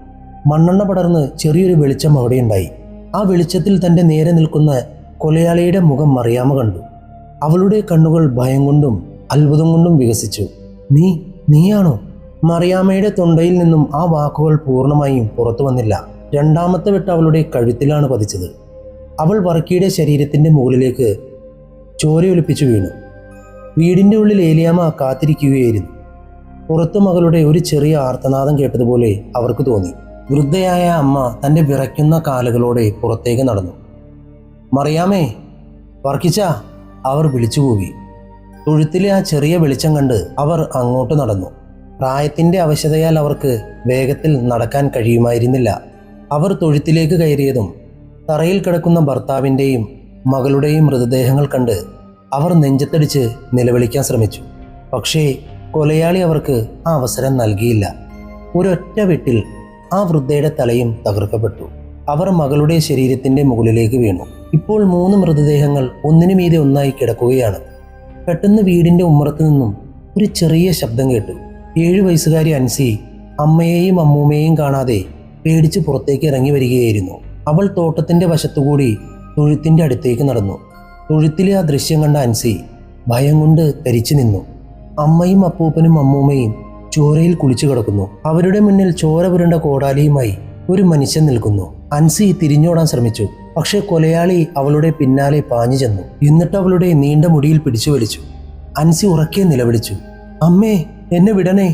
മണ്ണെണ്ണ പടർന്ന് ചെറിയൊരു വെളിച്ചം അവിടെയുണ്ടായി. ആ വെളിച്ചത്തിൽ തന്റെ നേരെ നിൽക്കുന്ന കൊലയാളിയുടെ മുഖം മറിയാമ്മ കണ്ടു. അവളുടെ കണ്ണുകൾ ഭയം കൊണ്ടും അത്ഭുതം കൊണ്ടും വികസിച്ചു. നീയാണോ? മറിയാമ്മയുടെ തൊണ്ടയിൽ നിന്നും ആ വാക്കുകൾ പൂർണ്ണമായും പുറത്തു വന്നില്ല. രണ്ടാമത്തെ വെട്ട് അവളുടെ കഴുത്തിലാണ് പതിച്ചത്. അവൾ വർക്കിയുടെ ശരീരത്തിന്റെ മുകളിലേക്ക് ചോരയൊലിപ്പിച്ചു വീണു. വീടിന്റെ ഉള്ളിൽ ഏലിയാമ്മ കാത്തിരിക്കുകയായിരുന്നു. പുറത്തു മകളുടെ ഒരു ചെറിയ ആർത്തനാദം കേട്ടതുപോലെ അവർക്ക് തോന്നി. വൃദ്ധയായ അമ്മ തൻ്റെ വിറയ്ക്കുന്ന കാലുകളോടെ പുറത്തേക്ക് നടന്നു. മറിയാമേ! വർക്കിച്ച! അവർ വിളിച്ചുകൂവി. തൊഴുത്തിലെ ആ ചെറിയ വെളിച്ചം കണ്ട് അവർ അങ്ങോട്ട് നടന്നു. പ്രായത്തിൻ്റെ അവശതയാൽ അവർക്ക് വേഗത്തിൽ നടക്കാൻ കഴിയുമായിരുന്നില്ല. അവർ തൊഴുത്തിലേക്ക് കയറിയതും തറയിൽ കിടക്കുന്ന ഭർത്താവിൻ്റെയും മകളുടെയും മൃതദേഹങ്ങൾ കണ്ട് അവർ നെഞ്ചത്തടിച്ച് നിലവിളിക്കാൻ ശ്രമിച്ചു. പക്ഷേ കൊലയാളി അവർക്ക് ആ അവസരം നൽകിയില്ല. ഒരൊറ്റ വെട്ടിൽ ആ വൃദ്ധയുടെ തലയും തകർക്കപ്പെട്ടു. അവർ മകളുടെ ശരീരത്തിൻ്റെ മുകളിലേക്ക് വീണു. ഇപ്പോൾ 3 മൃതദേഹങ്ങൾ ഒന്നിനു മീതെ ഒന്നായി കിടക്കുകയാണ്. പെട്ടെന്ന് വീടിൻ്റെ ഉമ്മറത്തു നിന്നും ഒരു ചെറിയ ശബ്ദം കേട്ടു. 7 വയസ്സുകാരി അൻസി അമ്മയെയും അമ്മൂമ്മയെയും കാണാതെ പേടിച്ച് പുറത്തേക്ക് ഇറങ്ങി വരികയായിരുന്നു. അവൾ തോട്ടത്തിൻ്റെ വശത്തുകൂടി തൊഴുത്തിൻ്റെ അടുത്തേക്ക് നടന്നു. തൊഴുത്തിലെ ആ ദൃശ്യം കണ്ട അൻസി ഭയം കൊണ്ട് തരിച്ചു നിന്നു. അമ്മയും അപ്പൂപ്പനും അമ്മൂമ്മയും ചോരയിൽ കുളിച്ചു കിടക്കുന്നു. അവരുടെ മുന്നിൽ ചോര പുരണ്ട കോടാലിയുമായി ഒരു മനുഷ്യൻ നിൽക്കുന്നു. അൻസി തിരിഞ്ഞോടാൻ ശ്രമിച്ചു. പക്ഷേ കൊലയാളി അവളുടെ പിന്നാലെ പാഞ്ഞു ചെന്നു. എന്നിട്ട് അവളുടെ നീണ്ട മുടിയിൽ പിടിച്ചു വലിച്ചു. അൻസി ഉറക്കെ നിലവിളിച്ചു, അമ്മേ, എന്നെ വിടണേ,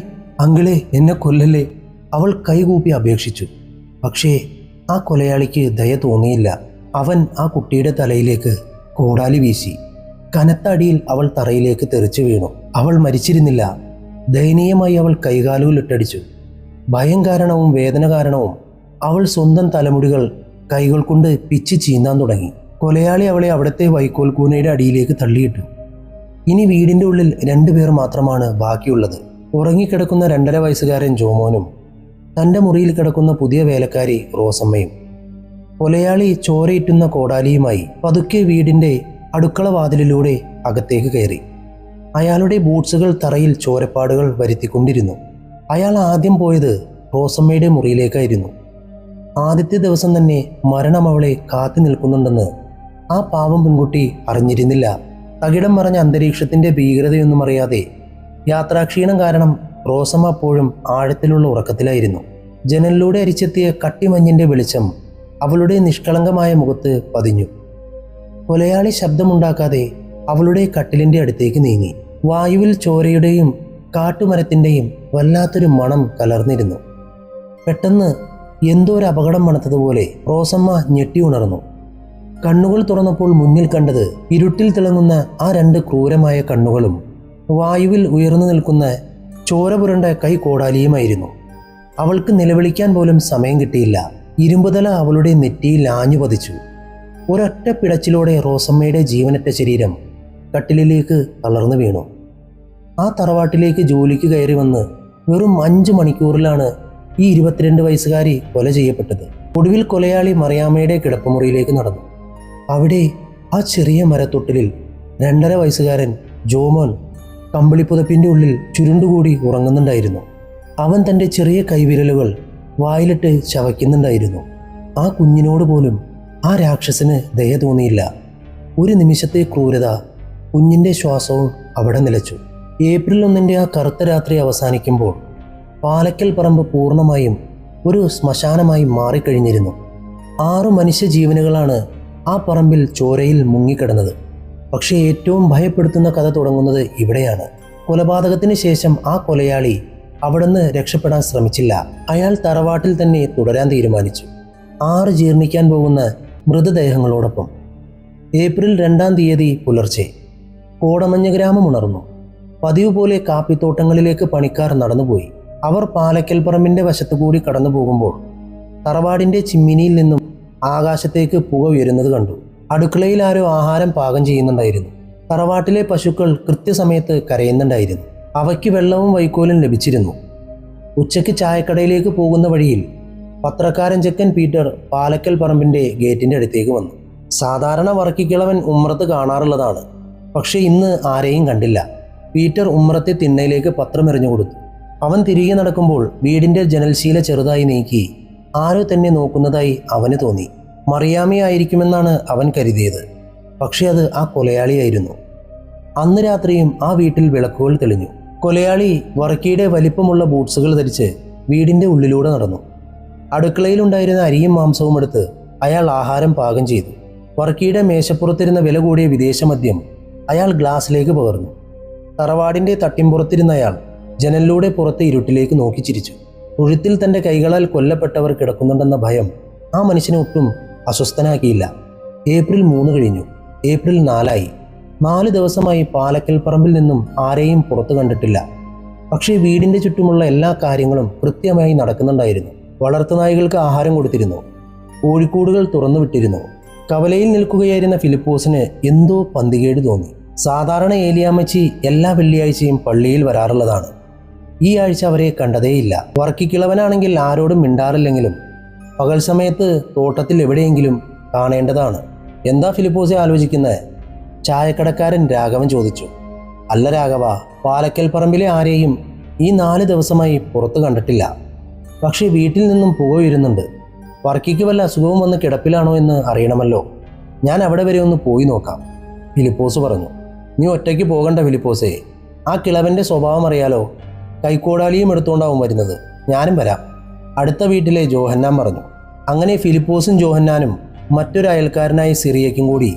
അങ്കിളെ, എന്നെ കൊല്ലല്ലേ. അവൾ കൈകൂപ്പി അപേക്ഷിച്ചു. പക്ഷേ ആ കൊലയാളിക്ക് ദയ തോന്നിയില്ല. അവൻ ആ കുട്ടിയുടെ തലയിലേക്ക് കോടാലി വീശി. കനത്ത അടിയിൽ അവൾ തറയിലേക്ക് തെറിച്ചു വീണു. അവൾ മരിച്ചിരുന്നില്ല. ദയനീയമായി അവൾ കൈകാലുകൾ ഇട്ടടിച്ചു. ഭയം കാരണവും വേദന കാരണവും അവൾ സ്വന്തം തലമുടികൾ കൈകൾ കൊണ്ട് പിച്ച് ചീന്താൻ തുടങ്ങി. കൊലയാളി അവളെ അവിടുത്തെ വൈക്കോൽ കൂനയുടെ അടിയിലേക്ക് തള്ളിയിട്ടു. ഇനി വീടിൻ്റെ ഉള്ളിൽ 2 പേർ മാത്രമാണ് ബാക്കിയുള്ളത്. ഉറങ്ങിക്കിടക്കുന്ന 2.5 വയസ്സുകാരൻ ജോമോനും തൻ്റെ മുറിയിൽ കിടക്കുന്ന പുതിയ വേലക്കാരി റോസമ്മയും. കൊലയാളി ചോരയിട്ടുന്ന കോടാലിയുമായി പതുക്കെ വീടിൻ്റെ അടുക്കള വാതിലിലൂടെ അകത്തേക്ക് കയറി. അയാളുടെ ബൂട്ട്സുകൾ തറയിൽ ചോരപ്പാടുകൾ വരുത്തിക്കൊണ്ടിരുന്നു. അയാൾ ആദ്യം പോയത് റോസമ്മയുടെ മുറിയിലേക്കായിരുന്നു. ആദ്യത്തെ ദിവസം തന്നെ മരണം അവളെ കാത്തു നിൽക്കുന്നുണ്ടെന്ന് ആ പാവം പെൺകുട്ടി അറിഞ്ഞിരുന്നില്ല. തകിടം മറഞ്ഞ അന്തരീക്ഷത്തിൻ്റെ ഭീകരതയൊന്നും അറിയാതെ യാത്രാക്ഷീണം കാരണം റോസമ്മ അപ്പോഴും ആഴത്തിലുള്ള ഉറക്കത്തിലായിരുന്നു. ജനലിലൂടെ അരിച്ചെത്തിയ കട്ടിമഞ്ഞിൻ്റെ വെളിച്ചം അവളുടെ നിഷ്കളങ്കമായ മുഖത്ത് പതിഞ്ഞു. കൊലയാളി ശബ്ദമുണ്ടാക്കാതെ അവളുടെ കട്ടിലിൻ്റെ അടുത്തേക്ക് നീങ്ങി. വായുവിൽ ചോരയുടെയും കാട്ടുമരത്തിൻ്റെയും വല്ലാത്തൊരു മണം കലർന്നിരുന്നു. പെട്ടെന്ന് എന്തോ ഒരു അപകടം മണത്തതുപോലെ റോസമ്മ ഞെട്ടി ഉണർന്നു. കണ്ണുകൾ തുറന്നപ്പോൾ മുന്നിൽ കണ്ടത് ഇരുട്ടിൽ തിളങ്ങുന്ന ആ 2 ക്രൂരമായ കണ്ണുകളും വായുവിൽ ഉയർന്നു നിൽക്കുന്ന ചോര പുരണ്ട കൈ കോടാലിയുമായിരുന്നു. അവൾക്ക് നിലവിളിക്കാൻ പോലും സമയം കിട്ടിയില്ല. ഇരുമ്പുതല അവളുടെ നെറ്റിയിൽ ആഞ്ഞു പതിച്ചു. ഒരൊറ്റ പിടച്ചിലോടെ റോസമ്മയുടെ ജീവനറ്റ ശരീരം കട്ടിലിലേക്ക് തളർന്നു വീണു. ആ തറവാട്ടിലേക്ക് ജോലിക്ക് കയറി വന്ന് വെറും 5 മണിക്കൂറിലാണ് ഈ 22 വയസ്സുകാരി കൊല ചെയ്യപ്പെട്ടത്. ഒടുവിൽ കൊലയാളി മറിയാമ്മയുടെ കിടപ്പുമുറിയിലേക്ക് നടന്നു. അവിടെ ആ ചെറിയ മരത്തൊട്ടിലിൽ 2.5 വയസ്സുകാരൻ ജോമോൻ കമ്പിളിപ്പുതപ്പിൻ്റെ ഉള്ളിൽ ചുരുണ്ടുകൂടി ഉറങ്ങുന്നുണ്ടായിരുന്നു. അവൻ തൻ്റെ ചെറിയ കൈവിരലുകൾ വായിലിട്ട് ചവയ്ക്കുന്നുണ്ടായിരുന്നു. ആ കുഞ്ഞിനോട് പോലും ആ രാക്ഷസന് ദയ തോന്നിയില്ല. ഒരു നിമിഷത്തെ ക്രൂരത, കുഞ്ഞിൻ്റെ ശ്വാസവും അവിടെ നിലച്ചു. ഏപ്രിൽ 1 ആ കറുത്ത രാത്രി അവസാനിക്കുമ്പോൾ പാലക്കൽ പറമ്പ് പൂർണ്ണമായും ഒരു ശ്മശാനമായി മാറിക്കഴിഞ്ഞിരുന്നു. 6 മനുഷ്യ ജീവനുകളാണ് ആ പറമ്പിൽ ചോരയിൽ മുങ്ങിക്കിടന്നത്. പക്ഷേ ഏറ്റവും ഭയപ്പെടുത്തുന്ന കഥ തുടങ്ങുന്നത് ഇവിടെയാണ്. കൊലപാതകത്തിന് ശേഷം ആ കൊലയാളി അവിടുന്ന് രക്ഷപ്പെടാൻ ശ്രമിച്ചില്ല. അയാൾ തറവാട്ടിൽ തന്നെ തുടരാൻ തീരുമാനിച്ചു. 6 ജീർണിക്കാൻ പോകുന്ന മൃതദേഹങ്ങളോടൊപ്പം. ഏപ്രിൽ 2-ാം തീയതി പുലർച്ചെ കോടമഞ്ഞ ഗ്രാമം ഉണർന്നു. പതിവ് പോലെ കാപ്പിത്തോട്ടങ്ങളിലേക്ക് പണിക്കാർ നടന്നുപോയി. അവർ പാലക്കൽ പറമ്പിൻ്റെ വശത്തുകൂടി കടന്നു പോകുമ്പോൾ തറവാടിൻ്റെ ചിമ്മിനിയിൽ നിന്നും ആകാശത്തേക്ക് പുക ഉയരുന്നത് കണ്ടു. അടുക്കളയിൽ ആരോ ആഹാരം പാകം ചെയ്യുന്നുണ്ടായിരുന്നു. തറവാട്ടിലെ പശുക്കൾ കൃത്യസമയത്ത് കരയുന്നുണ്ടായിരുന്നു. അവയ്ക്ക് വെള്ളവും വൈക്കോലും ലഭിച്ചിരുന്നു. ഉച്ചയ്ക്ക് ചായക്കടയിലേക്ക് പോകുന്ന വഴിയിൽ പത്രക്കാരൻ ചെക്കൻ പീറ്റർ പാലക്കൽ പറമ്പിൻ്റെ ഗേറ്റിൻ്റെ അടുത്തേക്ക് വന്നു. സാധാരണ വർക്കിക്കിളവൻ ഉമ്മറത്ത് കാണാറുള്ളതാണ്. പക്ഷേ ഇന്ന് ആരെയും കണ്ടില്ല. പീറ്റർ ഉമ്മറത്തെ തിണ്ണയിലേക്ക് പത്രം എറിഞ്ഞു കൊടുത്തു. അവൻ തിരികെ നടക്കുമ്പോൾ വീടിൻ്റെ ജനൽശീല ചെറുതായി നീക്കി ആരോ തന്നെ നോക്കുന്നതായി അവന് തോന്നി. മറിയാമ്മയായിരിക്കുമെന്നാണ് അവൻ കരുതിയത്. പക്ഷെ അത് ആ കൊലയാളിയായിരുന്നു. അന്ന് രാത്രിയും ആ വീട്ടിൽ വിളക്കുകൾ തെളിഞ്ഞു. കൊലയാളി വർക്കിയുടെ വലിപ്പമുള്ള ബൂട്ട്സുകൾ ധരിച്ച് വീടിൻ്റെ ഉള്ളിലൂടെ നടന്നു. അടുക്കളയിലുണ്ടായിരുന്ന അരിയും മാംസവും എടുത്ത് അയാൾ ആഹാരം പാകം ചെയ്തു. വർക്കിയുടെ മേശപ്പുറത്തിരുന്ന വില കൂടിയ വിദേശമദ്യം അയാൾ ഗ്ലാസ്സിലേക്ക് പകർന്നു. തറവാടിൻ്റെ തട്ടിമ്പുറത്തിരുന്ന അയാൾ ജനലിലൂടെ പുറത്തെ ഇരുട്ടിലേക്ക് നോക്കി ചിരിച്ചു. തൊഴുത്തിൽ തൻ്റെ കൈകളാൽ കൊല്ലപ്പെട്ടവർ കിടക്കുന്നുണ്ടെന്ന ഭയം ആ മനുഷ്യനെ ഒട്ടും അസ്വസ്ഥനാക്കിയില്ല. ഏപ്രിൽ 3 കഴിഞ്ഞു. ഏപ്രിൽ 4 4 ദിവസമായി പാലക്കൽ പറമ്പിൽ നിന്നും ആരെയും പുറത്തു കണ്ടിട്ടില്ല. പക്ഷേ വീടിൻ്റെ ചുറ്റുമുള്ള എല്ലാ കാര്യങ്ങളും കൃത്യമായി നടക്കുന്നുണ്ടായിരുന്നു. വളർത്തുനായ്കൾക്ക് ആഹാരം കൊടുത്തിരുന്നു. കോഴിക്കൂടുകൾ തുറന്നു വിട്ടിരുന്നു. കവലയിൽ നിൽക്കുകയായിരുന്ന ഫിലിപ്പോസിന് എന്തോ പന്തികേട് തോന്നി. സാധാരണ ഏലിയാമ്മച്ചി എല്ലാ വെള്ളിയാഴ്ചയും പള്ളിയിൽ വരാറുള്ളതാണ്. ഈ ആഴ്ച അവരെ കണ്ടതേയില്ല. വർക്കിക്കിളവനാണെങ്കിൽ ആരോടും മിണ്ടാറില്ലെങ്കിലും പകൽ സമയത്ത് തോട്ടത്തിൽ എവിടെയെങ്കിലും കാണേണ്ടതാണ്. എന്താ ഫിലിപ്പോസെ ആലോചിക്കുന്നത്? ചായക്കടക്കാരൻ രാഘവൻ ചോദിച്ചു. അല്ല രാഘവ, പാലക്കൽ പറമ്പിലെ ആരെയും ഈ 4 ദിവസമായി പുറത്ത് കണ്ടിട്ടില്ല. പക്ഷേ വീട്ടിൽ നിന്നും പുക വരുന്നുണ്ട്. വർക്കിക്ക് വല്ല അസുഖവും വന്ന് കിടപ്പിലാണോ എന്ന് അറിയണമല്ലോ. ഞാൻ അവിടെ വരെ ഒന്ന് പോയി നോക്കാം, ഫിലിപ്പോസ് പറഞ്ഞു. നീ ഒറ്റയ്ക്ക് പോകണ്ട ഫിലിപ്പോസേ, ആ കിളവൻ്റെ സ്വഭാവം അറിയാലോ. കൈക്കോടാലിയും എടുത്തുകൊണ്ടാവും വരുന്നത്. ഞാനും വരാം, അടുത്ത വീട്ടിലെ ജോഹന്നാൻ പറഞ്ഞു. അങ്ങനെ ഫിലിപ്പോസും ജോഹന്നാനും മറ്റൊരു അയൽക്കാരനായ സിറിയയ്ക്കും കൂടി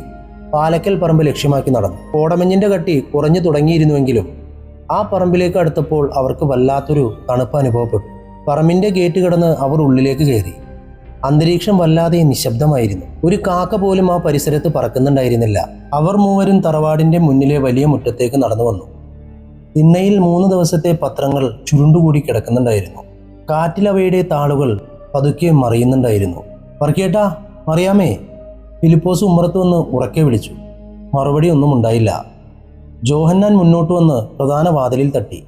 പാലക്കൽ പറമ്പ് ലക്ഷ്യമാക്കി നടന്നു. കോടമഞ്ഞിൻ്റെ കട്ടി കുറഞ്ഞു തുടങ്ങിയിരുന്നുവെങ്കിലും ആ പറമ്പിലേക്ക് അടുത്തപ്പോൾ അവർക്ക് വല്ലാത്തൊരു തണുപ്പ് അനുഭവപ്പെട്ടു. പറമ്പിൻ്റെ ഗേറ്റ് കടന്ന് അവർ ഉള്ളിലേക്ക് കയറി. അന്തരീക്ഷം വല്ലാതെ നിശബ്ദമായിരുന്നു. ഒരു കാക്ക പോലും ആ പരിസരത്ത് പറക്കുന്നുണ്ടായിരുന്നില്ല. അവർ മൂവരും തറവാടിൻ്റെ മുന്നിലെ വലിയ മുറ്റത്തേക്ക് നടന്നു വന്നു. തിണ്ണയിൽ 3 ദിവസത്തെ പത്രങ്ങൾ ചുരുണ്ടുകൂടി കിടക്കുന്നുണ്ടായിരുന്നു. കാറ്റിൽ അവയുടെ താളുകൾ പതുക്കെ മറിയുന്നുണ്ടായിരുന്നു. പറക്കേട്ടാ, മറിയാമേ, ഫിലിപ്പോസ് ഉമ്മറത്ത് വന്ന് ഉറക്കെ വിളിച്ചു. മറുപടി ഒന്നും ഉണ്ടായില്ല. ജോഹന്നാൻ മുന്നോട്ട് വന്ന് പ്രധാന വാതിലിൽ തട്ടി.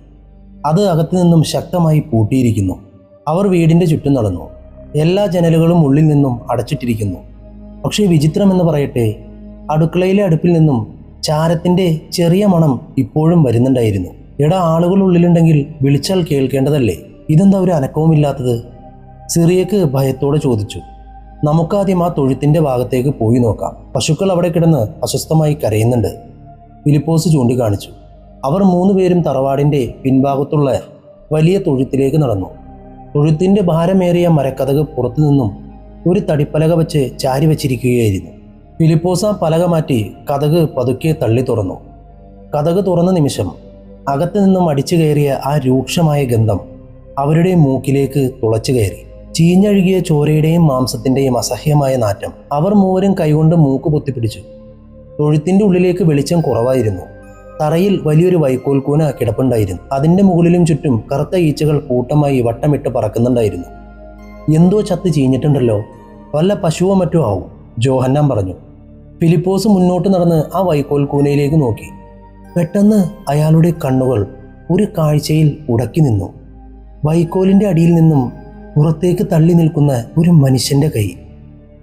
അത് അകത്തു നിന്നും ശക്തമായി പൂട്ടിയിരിക്കുന്നു. അവർ വീടിൻ്റെ ചുറ്റും നടന്നു. എല്ലാ ജനലുകളും ഉള്ളിൽ നിന്നും അടച്ചിട്ടിരിക്കുന്നു. പക്ഷേ വിചിത്രമെന്ന് പറയട്ടെ, അടുക്കളയിലെ അടുപ്പിൽ നിന്നും ചാരത്തിൻ്റെ ചെറിയ മണം ഇപ്പോഴും വരുന്നുണ്ടായിരുന്നു. എടാ, ആളുകൾ ഉള്ളിലുണ്ടെങ്കിൽ വിളിച്ചാൽ കേൾക്കേണ്ടതല്ലേ? ഇതെന്താ ഒരു അനക്കവുമില്ലാത്തത്? സിറിയക്ക് ഭയത്തോടെ ചോദിച്ചു. നമുക്കാദ്യം ആ തൊഴുത്തിൻ്റെ ഭാഗത്തേക്ക് പോയി നോക്കാം. പശുക്കൾ അവിടെ കിടന്ന് അസ്വസ്ഥമായി കരയുന്നുണ്ട്, ഫിലിപ്പോസ് ചൂണ്ടിക്കാണിച്ചു. അവർ 3 പേരും തറവാടിൻ്റെ പിൻഭാഗത്തുള്ള വലിയ തൊഴുത്തിലേക്ക് നടന്നു. തൊഴുത്തിൻ്റെ ഭാരമേറിയ മരക്കതക് പുറത്തു നിന്നും ഒരു തടിപ്പലക വെച്ച് ചാരി വച്ചിരിക്കുകയായിരുന്നു. ഫിലിപ്പോസ് ആ പലക മാറ്റി കതക് പതുക്കെ തള്ളി തുറന്നു. കതക് തുറന്ന നിമിഷം അകത്തു നിന്നും അടിച്ചു കയറിയ ആ രൂക്ഷമായ ഗന്ധം അവരുടെ മൂക്കിലേക്ക് തുളച്ചു കയറി. ചീഞ്ഞഴുകിയ ചോരയുടെയും മാംസത്തിൻ്റെയും അസഹ്യമായ നാറ്റം. അവർ മൂവരും കൈകൊണ്ട് മൂക്ക് പൊത്തിപ്പിടിച്ചു. തൊഴുത്തിൻ്റെ ഉള്ളിലേക്ക് വെളിച്ചം കുറവായിരുന്നു. തറയിൽ വലിയൊരു വൈക്കോൽ കൂന കിടപ്പുണ്ടായിരുന്നു. അതിൻ്റെ മുകളിലും ചുറ്റും കറുത്ത ഈച്ചകൾ കൂട്ടമായി വട്ടമിട്ട് പറക്കുന്നുണ്ടായിരുന്നു. എന്തോ ചത്ത് ചീഞ്ഞിട്ടുണ്ടല്ലോ, വല്ല പശുവോ മറ്റോ ആവും, ജോഹന്നാൻ പറഞ്ഞു. ഫിലിപ്പോസ് മുന്നോട്ട് നടന്ന് ആ വൈക്കോൽ കൂനയിലേക്ക് നോക്കി. പെട്ടെന്ന് അയാളുടെ കണ്ണുകൾ ഒരു കാഴ്ചയിൽ ഉടക്കി നിന്നു. വൈക്കോലിൻ്റെ അടിയിൽ നിന്നും പുറത്തേക്ക് തള്ളി നിൽക്കുന്ന ഒരു മനുഷ്യൻ്റെ കൈ.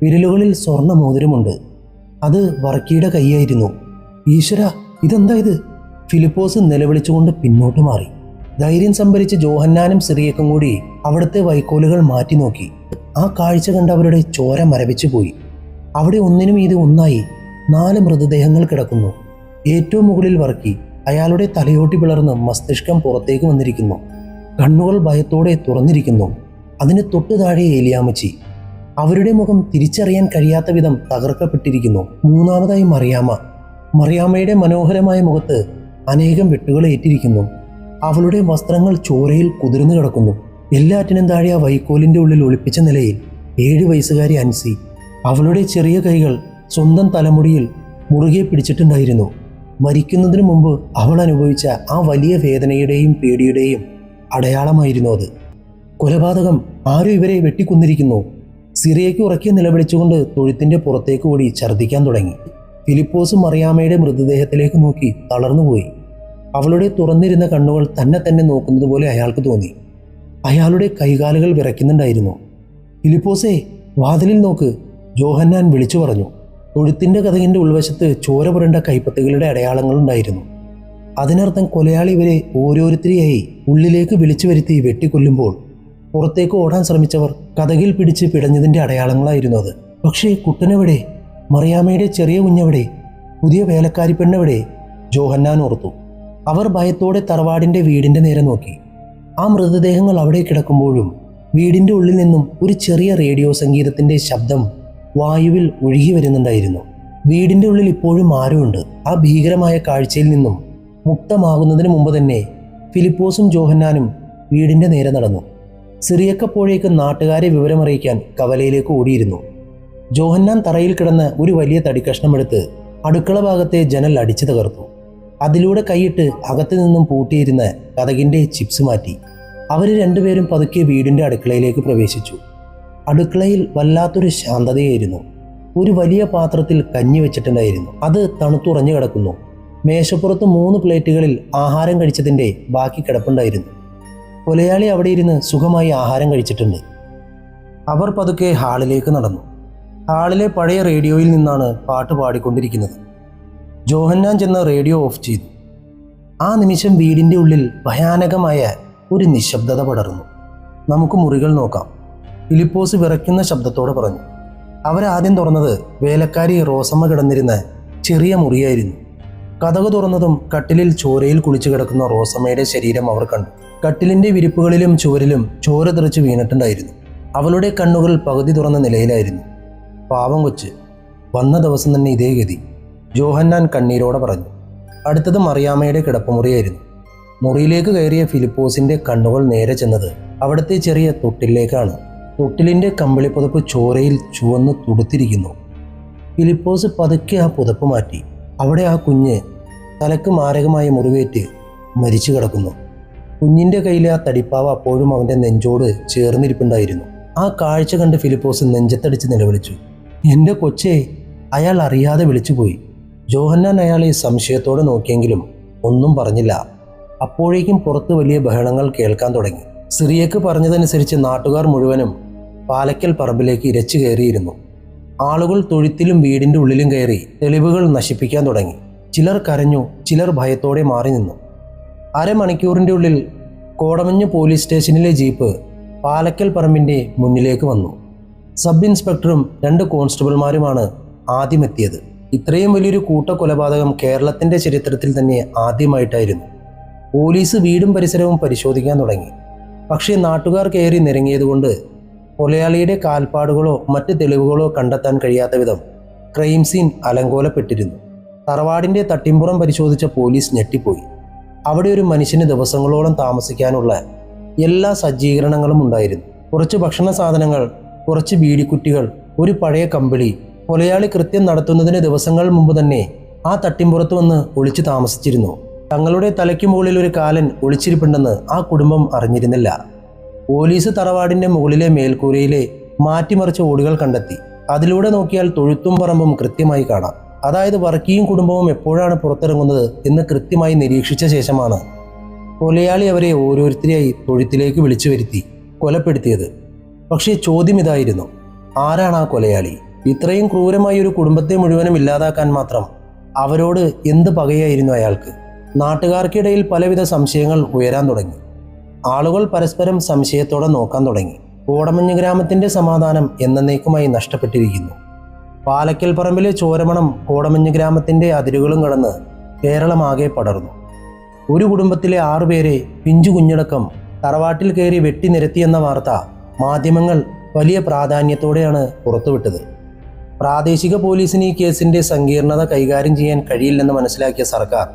വിരലുകളിൽ സ്വർണ്ണ മോതിരമുണ്ട്. അത് വർക്കിയുടെ കൈയായിരുന്നു. ഈശ്വര, ഇതെന്താ ഇത്? ഫിലിപ്പോസ് നിലവിളിച്ചുകൊണ്ട് പിന്നോട്ട് മാറി. ധൈര്യം സംഭരിച്ച് ജോഹന്നാനും സിറിയക്കും കൂടി അവിടുത്തെ വൈക്കോലുകൾ മാറ്റി നോക്കി. ആ കാഴ്ച കണ്ട് അവരുടെ ചോര മരവിച്ചു പോയി. അവിടെ ഒന്നിനും ഇത് ഒന്നായി 4 മൃതദേഹങ്ങൾ കിടക്കുന്നു. ഏറ്റവും മുകളിൽ വർക്കി. അയാളുടെ തലയോട്ടി പിളർന്ന് മസ്തിഷ്കം പുറത്തേക്ക് വന്നിരിക്കുന്നു. കണ്ണുകൾ ഭയത്തോടെ തുറന്നിരിക്കുന്നു. അതിന് തൊട്ടു താഴെ ഏലിയാമ്മച്ചി. അവരുടെ മുഖം തിരിച്ചറിയാൻ കഴിയാത്ത വിധം തകർക്കപ്പെട്ടിരിക്കുന്നു. മൂന്നാമതായി മറിയാമ്മയുടെ മനോഹരമായ മുഖത്ത് അനേകം വെട്ടുകൾ ഏറ്റിരിക്കുന്നു. അവളുടെ വസ്ത്രങ്ങൾ ചോരയിൽ കുതിർന്നു കിടക്കുന്നു. എല്ലാറ്റിനും താഴെ ആ വൈക്കോലിൻ്റെ ഉള്ളിൽ ഒളിപ്പിച്ച നിലയിൽ 7 വയസ്സുകാരി അൻസി. അവളുടെ ചെറിയ കൈകൾ സ്വന്തം തലമുടിയിൽ മുറുകെ പിടിച്ചിട്ടുണ്ടായിരുന്നു. മരിക്കുന്നതിന് മുമ്പ് അവൾ അനുഭവിച്ച ആ വലിയ വേദനയുടെയും പേടിയുടെയും അടയാളമായിരുന്നു അത്. കൊലപാതകം, ആരും ഇവരെ വെട്ടിക്കൊന്നിരിക്കുന്നു. സിറിയയ്ക്ക് ഉറക്കി നിലവിളിച്ചുകൊണ്ട് തൊഴുത്തിൻ്റെ പുറത്തേക്ക് ഓടി ഛർദ്ദിക്കാൻ തുടങ്ങി. ഫിലിപ്പോസ് മറിയാമ്മയുടെ മൃതദേഹത്തിലേക്ക് നോക്കി തളർന്നുപോയി. അവളുടെ തുറന്നിരുന്ന കണ്ണുകൾ തന്നെ നോക്കുന്നത് പോലെ അയാൾക്ക് തോന്നി. അയാളുടെ കൈകാലുകൾ വിറയ്ക്കുന്നുണ്ടായിരുന്നു. ഫിലിപ്പോസേ, വാതിലിൽ നോക്ക്, ജോഹന്നാൻ വിളിച്ചു പറഞ്ഞു. തൊഴുത്തിൻ്റെ കതകിൻ്റെ ഉൾവശത്ത് ചോര പുരണ്ട കൈപ്പത്തികളുടെ അടയാളങ്ങളുണ്ടായിരുന്നു. അതിനർത്ഥം കൊലയാളി ഇവരെ ഓരോരുത്തരെയായി ഉള്ളിലേക്ക് വിളിച്ചു വരുത്തി വെട്ടിക്കൊല്ലുമ്പോൾ പുറത്തേക്ക് ഓടാൻ ശ്രമിച്ചവർ കതകിൽ പിടിച്ച് പിടഞ്ഞതിൻ്റെ അടയാളങ്ങളായിരുന്നു അത്. പക്ഷേ കുട്ടനെവിടെ? മറിയാമ്മയുടെ ചെറിയ കുഞ്ഞെവിടെ? പുതിയ വേലക്കാരി പെണ്ണെവിടെ? ജോഹന്നാൻ ഓർത്തു. അവർ ഭയത്തോടെ തറവാടിൻ്റെ വീടിൻ്റെ നേരെ നോക്കി. ആ മൃതദേഹങ്ങൾ അവിടെ കിടക്കുമ്പോഴും വീടിൻ്റെ ഉള്ളിൽ നിന്നും ഒരു ചെറിയ റേഡിയോ സംഗീതത്തിൻ്റെ ശബ്ദം വായുവിൽ ഒഴുകി വരുന്നുണ്ടായിരുന്നു. വീടിൻ്റെ ഉള്ളിൽ ഇപ്പോഴും ആരുമുണ്ട്. ആ ഭീകരമായ കാഴ്ചയിൽ നിന്നും മുക്തമാകുന്നതിന് മുമ്പ് തന്നെ ഫിലിപ്പോസും ജോഹന്നാനും വീടിൻ്റെ നേരെ നടന്നു. സിറിയക്കപ്പോഴേക്ക് നാട്ടുകാരെ വിവരമറിയിക്കാൻ കവലയിലേക്ക് ഓടിയിരുന്നു. ജോഹന്നാൻ തറയിൽ കിടന്ന് ഒരു വലിയ തടിക്കഷ്ണമെടുത്ത് അടുക്കള ഭാഗത്തെ ജനൽ അടിച്ചു തകർത്തു. അതിലൂടെ കൈയിട്ട് അകത്തു നിന്നും പൂട്ടിയിരുന്ന കതകിൻ്റെ ചിപ്സ് മാറ്റി. അവർ രണ്ടുപേരും പതുക്കെ വീടിൻ്റെ അടുക്കളയിലേക്ക് പ്രവേശിച്ചു. അടുക്കളയിൽ വല്ലാത്തൊരു ശാന്തതയായിരുന്നു. ഒരു വലിയ പാത്രത്തിൽ കഞ്ഞി വെച്ചിട്ടുണ്ടായിരുന്നു. അത് തണുത്തുറഞ്ഞു കിടക്കുന്നു. മേശപ്പുറത്ത് 3 പ്ലേറ്റുകളിൽ ആഹാരം കഴിച്ചതിൻ്റെ ബാക്കി കിടപ്പുണ്ടായിരുന്നു. കൊലയാളി അവിടെ ഇരുന്ന് സുഖമായി ആഹാരം കഴിച്ചിട്ടുണ്ട്. അവർ പതുക്കെ ഹാളിലേക്ക് നടന്നു. ഹാളിലെ പഴയ റേഡിയോയിൽ നിന്നാണ് പാട്ട് പാടിക്കൊണ്ടിരിക്കുന്നത്. ജോഹന്നാൻ ചെന്ന് റേഡിയോ ഓഫ് ചെയ്തു. ആ നിമിഷം വീടിൻ്റെ ഉള്ളിൽ ഭയാനകമായ ഒരു നിശബ്ദത പടർന്നു. നമുക്ക് മുറികൾ നോക്കാം, ഫിലിപ്പോസ് വിറയ്ക്കുന്ന ശബ്ദത്തോടെ പറഞ്ഞു. അവരാദ്യം തുറന്നത് വേലക്കാരി റോസമ്മ കിടന്നിരുന്ന ചെറിയ മുറിയായിരുന്നു. കതക് തുറന്നതും കട്ടിലിൽ ചോരയിൽ കുളിച്ചു കിടക്കുന്ന റോസമ്മയുടെ ശരീരം അവർ കണ്ടു. കട്ടിലിന്റെ വിരിപ്പുകളിലും ചുവരിലും ചോര തെറിച്ച് വീണിട്ടുണ്ടായിരുന്നു. അവളുടെ കണ്ണുകൾ പകുതി തുറന്ന നിലയിലായിരുന്നു. പാവം കൊച്ച്, വന്ന ദിവസം തന്നെ ഇതേ ഗതി, ജോഹന്നാൻ കണ്ണീരോടെ പറഞ്ഞു. അടുത്തത് മറിയാമ്മയുടെ കിടപ്പുമുറിയായിരുന്നു. മുറിയിലേക്ക് കയറിയ ഫിലിപ്പോസിന്റെ കണ്ണുകൾ നേരെ ചെന്നത് അവിടുത്തെ ചെറിയ തൊട്ടിലേക്കാണ്. തൊട്ടിലിന്റെ കമ്പിളിപ്പുതപ്പ് ചോരയിൽ ചുവന്ന് തുടുത്തിരിക്കുന്നു. ഫിലിപ്പോസ് പതുക്കെ ആ പുതപ്പ് മാറ്റി. അവിടെ ആ കുഞ്ഞ് തലക്ക് മാരകമായ മുറിവേറ്റ് മരിച്ചു കിടക്കുന്നു. കുഞ്ഞിന്റെ കയ്യിലെ ആ തടിപ്പാവ അപ്പോഴും അവന്റെ നെഞ്ചോട് ചേർന്നിരിപ്പുണ്ടായിരുന്നു. ആ കാഴ്ച കണ്ട് ഫിലിപ്പോസ് നെഞ്ചത്തടിച്ച് നിലവിളിച്ചു. എൻ്റെ കൊച്ചേ! അയാൾ അറിയാതെ വിളിച്ചുപോയി. ജോഹന്നാൻ അയാളെ സംശയത്തോടെ നോക്കിയെങ്കിലും ഒന്നും പറഞ്ഞില്ല. അപ്പോഴേക്കും പുറത്ത് വലിയ ബഹളങ്ങൾ കേൾക്കാൻ തുടങ്ങി. സിറിയക്ക് പറഞ്ഞതനുസരിച്ച് നാട്ടുകാർ മുഴുവനും പാലക്കൽ പറമ്പിലേക്ക് ഇരച്ചു കയറിയിരുന്നു. ആളുകൾ തൊഴുത്തിലും വീടിൻ്റെ ഉള്ളിലും കയറി തെളിവുകൾ നശിപ്പിക്കാൻ തുടങ്ങി. ചിലർ കരഞ്ഞു, ചിലർ ഭയത്തോടെ മാറി നിന്നു. അരമണിക്കൂറിൻ്റെ ഉള്ളിൽ കോടമഞ്ഞ് പോലീസ് സ്റ്റേഷനിലെ ജീപ്പ് പാലക്കൽ പറമ്പിൻ്റെ മുന്നിലേക്ക് വന്നു. സബ് ഇൻസ്പെക്ടറും 2 കോൺസ്റ്റബിൾമാരുമാണ് ആദ്യമെത്തിയത്. ഇത്രയും വലിയൊരു കൂട്ടക്കൊലപാതകം കേരളത്തിൻ്റെ ചരിത്രത്തിൽ തന്നെ ആദ്യമായിട്ടായിരുന്നു. പോലീസ് വീടും പരിസരവും പരിശോധിക്കാൻ തുടങ്ങി. പക്ഷേ നാട്ടുകാർ കയറി നിരങ്ങിയതുകൊണ്ട് കൊലയാളിയുടെ കാൽപ്പാടുകളോ മറ്റ് തെളിവുകളോ കണ്ടെത്താൻ കഴിയാത്ത വിധം ക്രൈം സീൻ അലങ്കോലപ്പെട്ടിരുന്നു. തറവാടിൻ്റെ തട്ടിമ്പുറം പരിശോധിച്ച പോലീസ് ഞെട്ടിപ്പോയി. അവിടെ ഒരു മനുഷ്യന് ദിവസങ്ങളോളം താമസിക്കാനുള്ള എല്ലാ സജ്ജീകരണങ്ങളും ഉണ്ടായിരുന്നു. കുറച്ച് ഭക്ഷണ സാധനങ്ങൾ, കുറച്ച് ബീഡിക്കുറ്റികൾ, ഒരു പഴയ കമ്പിളി. കൊലയാളി കൃത്യം നടത്തുന്നതിന് ദിവസങ്ങൾ മുമ്പ് തന്നെ ആ തട്ടിമ്പുറത്ത് വന്ന് ഒളിച്ചു താമസിച്ചിരുന്നു. തങ്ങളുടെ തലയ്ക്ക് മുകളിൽ ഒരു കാലൻ ഒളിച്ചിരിപ്പുണ്ടെന്ന് ആ കുടുംബം അറിഞ്ഞിരുന്നില്ല. പോലീസ് തറവാടിൻ്റെ മുകളിലെ മേൽക്കൂരയിലെ മാറ്റിമറിച്ച ഓടുകൾ കണ്ടെത്തി. അതിലൂടെ നോക്കിയാൽ തൊഴുത്തും പറമ്പും കൃത്യമായി കാണാം. അതായത് വർക്കിയും കുടുംബവും എപ്പോഴാണ് പുറത്തിറങ്ങുന്നത് എന്ന് കൃത്യമായി നിരീക്ഷിച്ച ശേഷമാണ് കൊലയാളി അവരെ ഓരോരുത്തരെയായി തൊഴുത്തിലേക്ക് വിളിച്ചു വരുത്തി കൊലപ്പെടുത്തിയത്. പക്ഷേ ചോദ്യം ഇതായിരുന്നു, ആരാണ് ആ കൊലയാളി? ഇത്രയും ക്രൂരമായി ഒരു കുടുംബത്തെ മുഴുവനും ഇല്ലാതാക്കാൻ മാത്രം അവരോട് എന്ത് പകയായിരുന്നു അയാൾക്ക്? നാട്ടുകാർക്കിടയിൽ പലവിധ സംശയങ്ങൾ ഉയരാൻ തുടങ്ങി. ആളുകൾ പരസ്പരം സംശയത്തോടെ നോക്കാൻ തുടങ്ങി. കോടമഞ്ഞ് ഗ്രാമത്തിൻ്റെ സമാധാനം എന്നേക്കുമായി നഷ്ടപ്പെട്ടിരിക്കുന്നു. പാലക്കൽ പറമ്പിലെ ചോരമണം കോടമഞ്ഞ് ഗ്രാമത്തിൻ്റെ അതിരുകളും കടന്ന് കേരളമാകെ പടർന്നു. ഒരു കുടുംബത്തിലെ 6 പേരെ പിഞ്ചു കുഞ്ഞടക്കം തറവാട്ടിൽ കയറി വെട്ടി നിരത്തിയെന്ന വാർത്ത മാധ്യമങ്ങൾ വലിയ പ്രാധാന്യത്തോടെയാണ് പുറത്തുവിട്ടത്. പ്രാദേശിക പോലീസിന് ഈ കേസിൻ്റെ സങ്കീർണത കൈകാര്യം ചെയ്യാൻ കഴിയില്ലെന്ന് മനസ്സിലാക്കിയ സർക്കാർ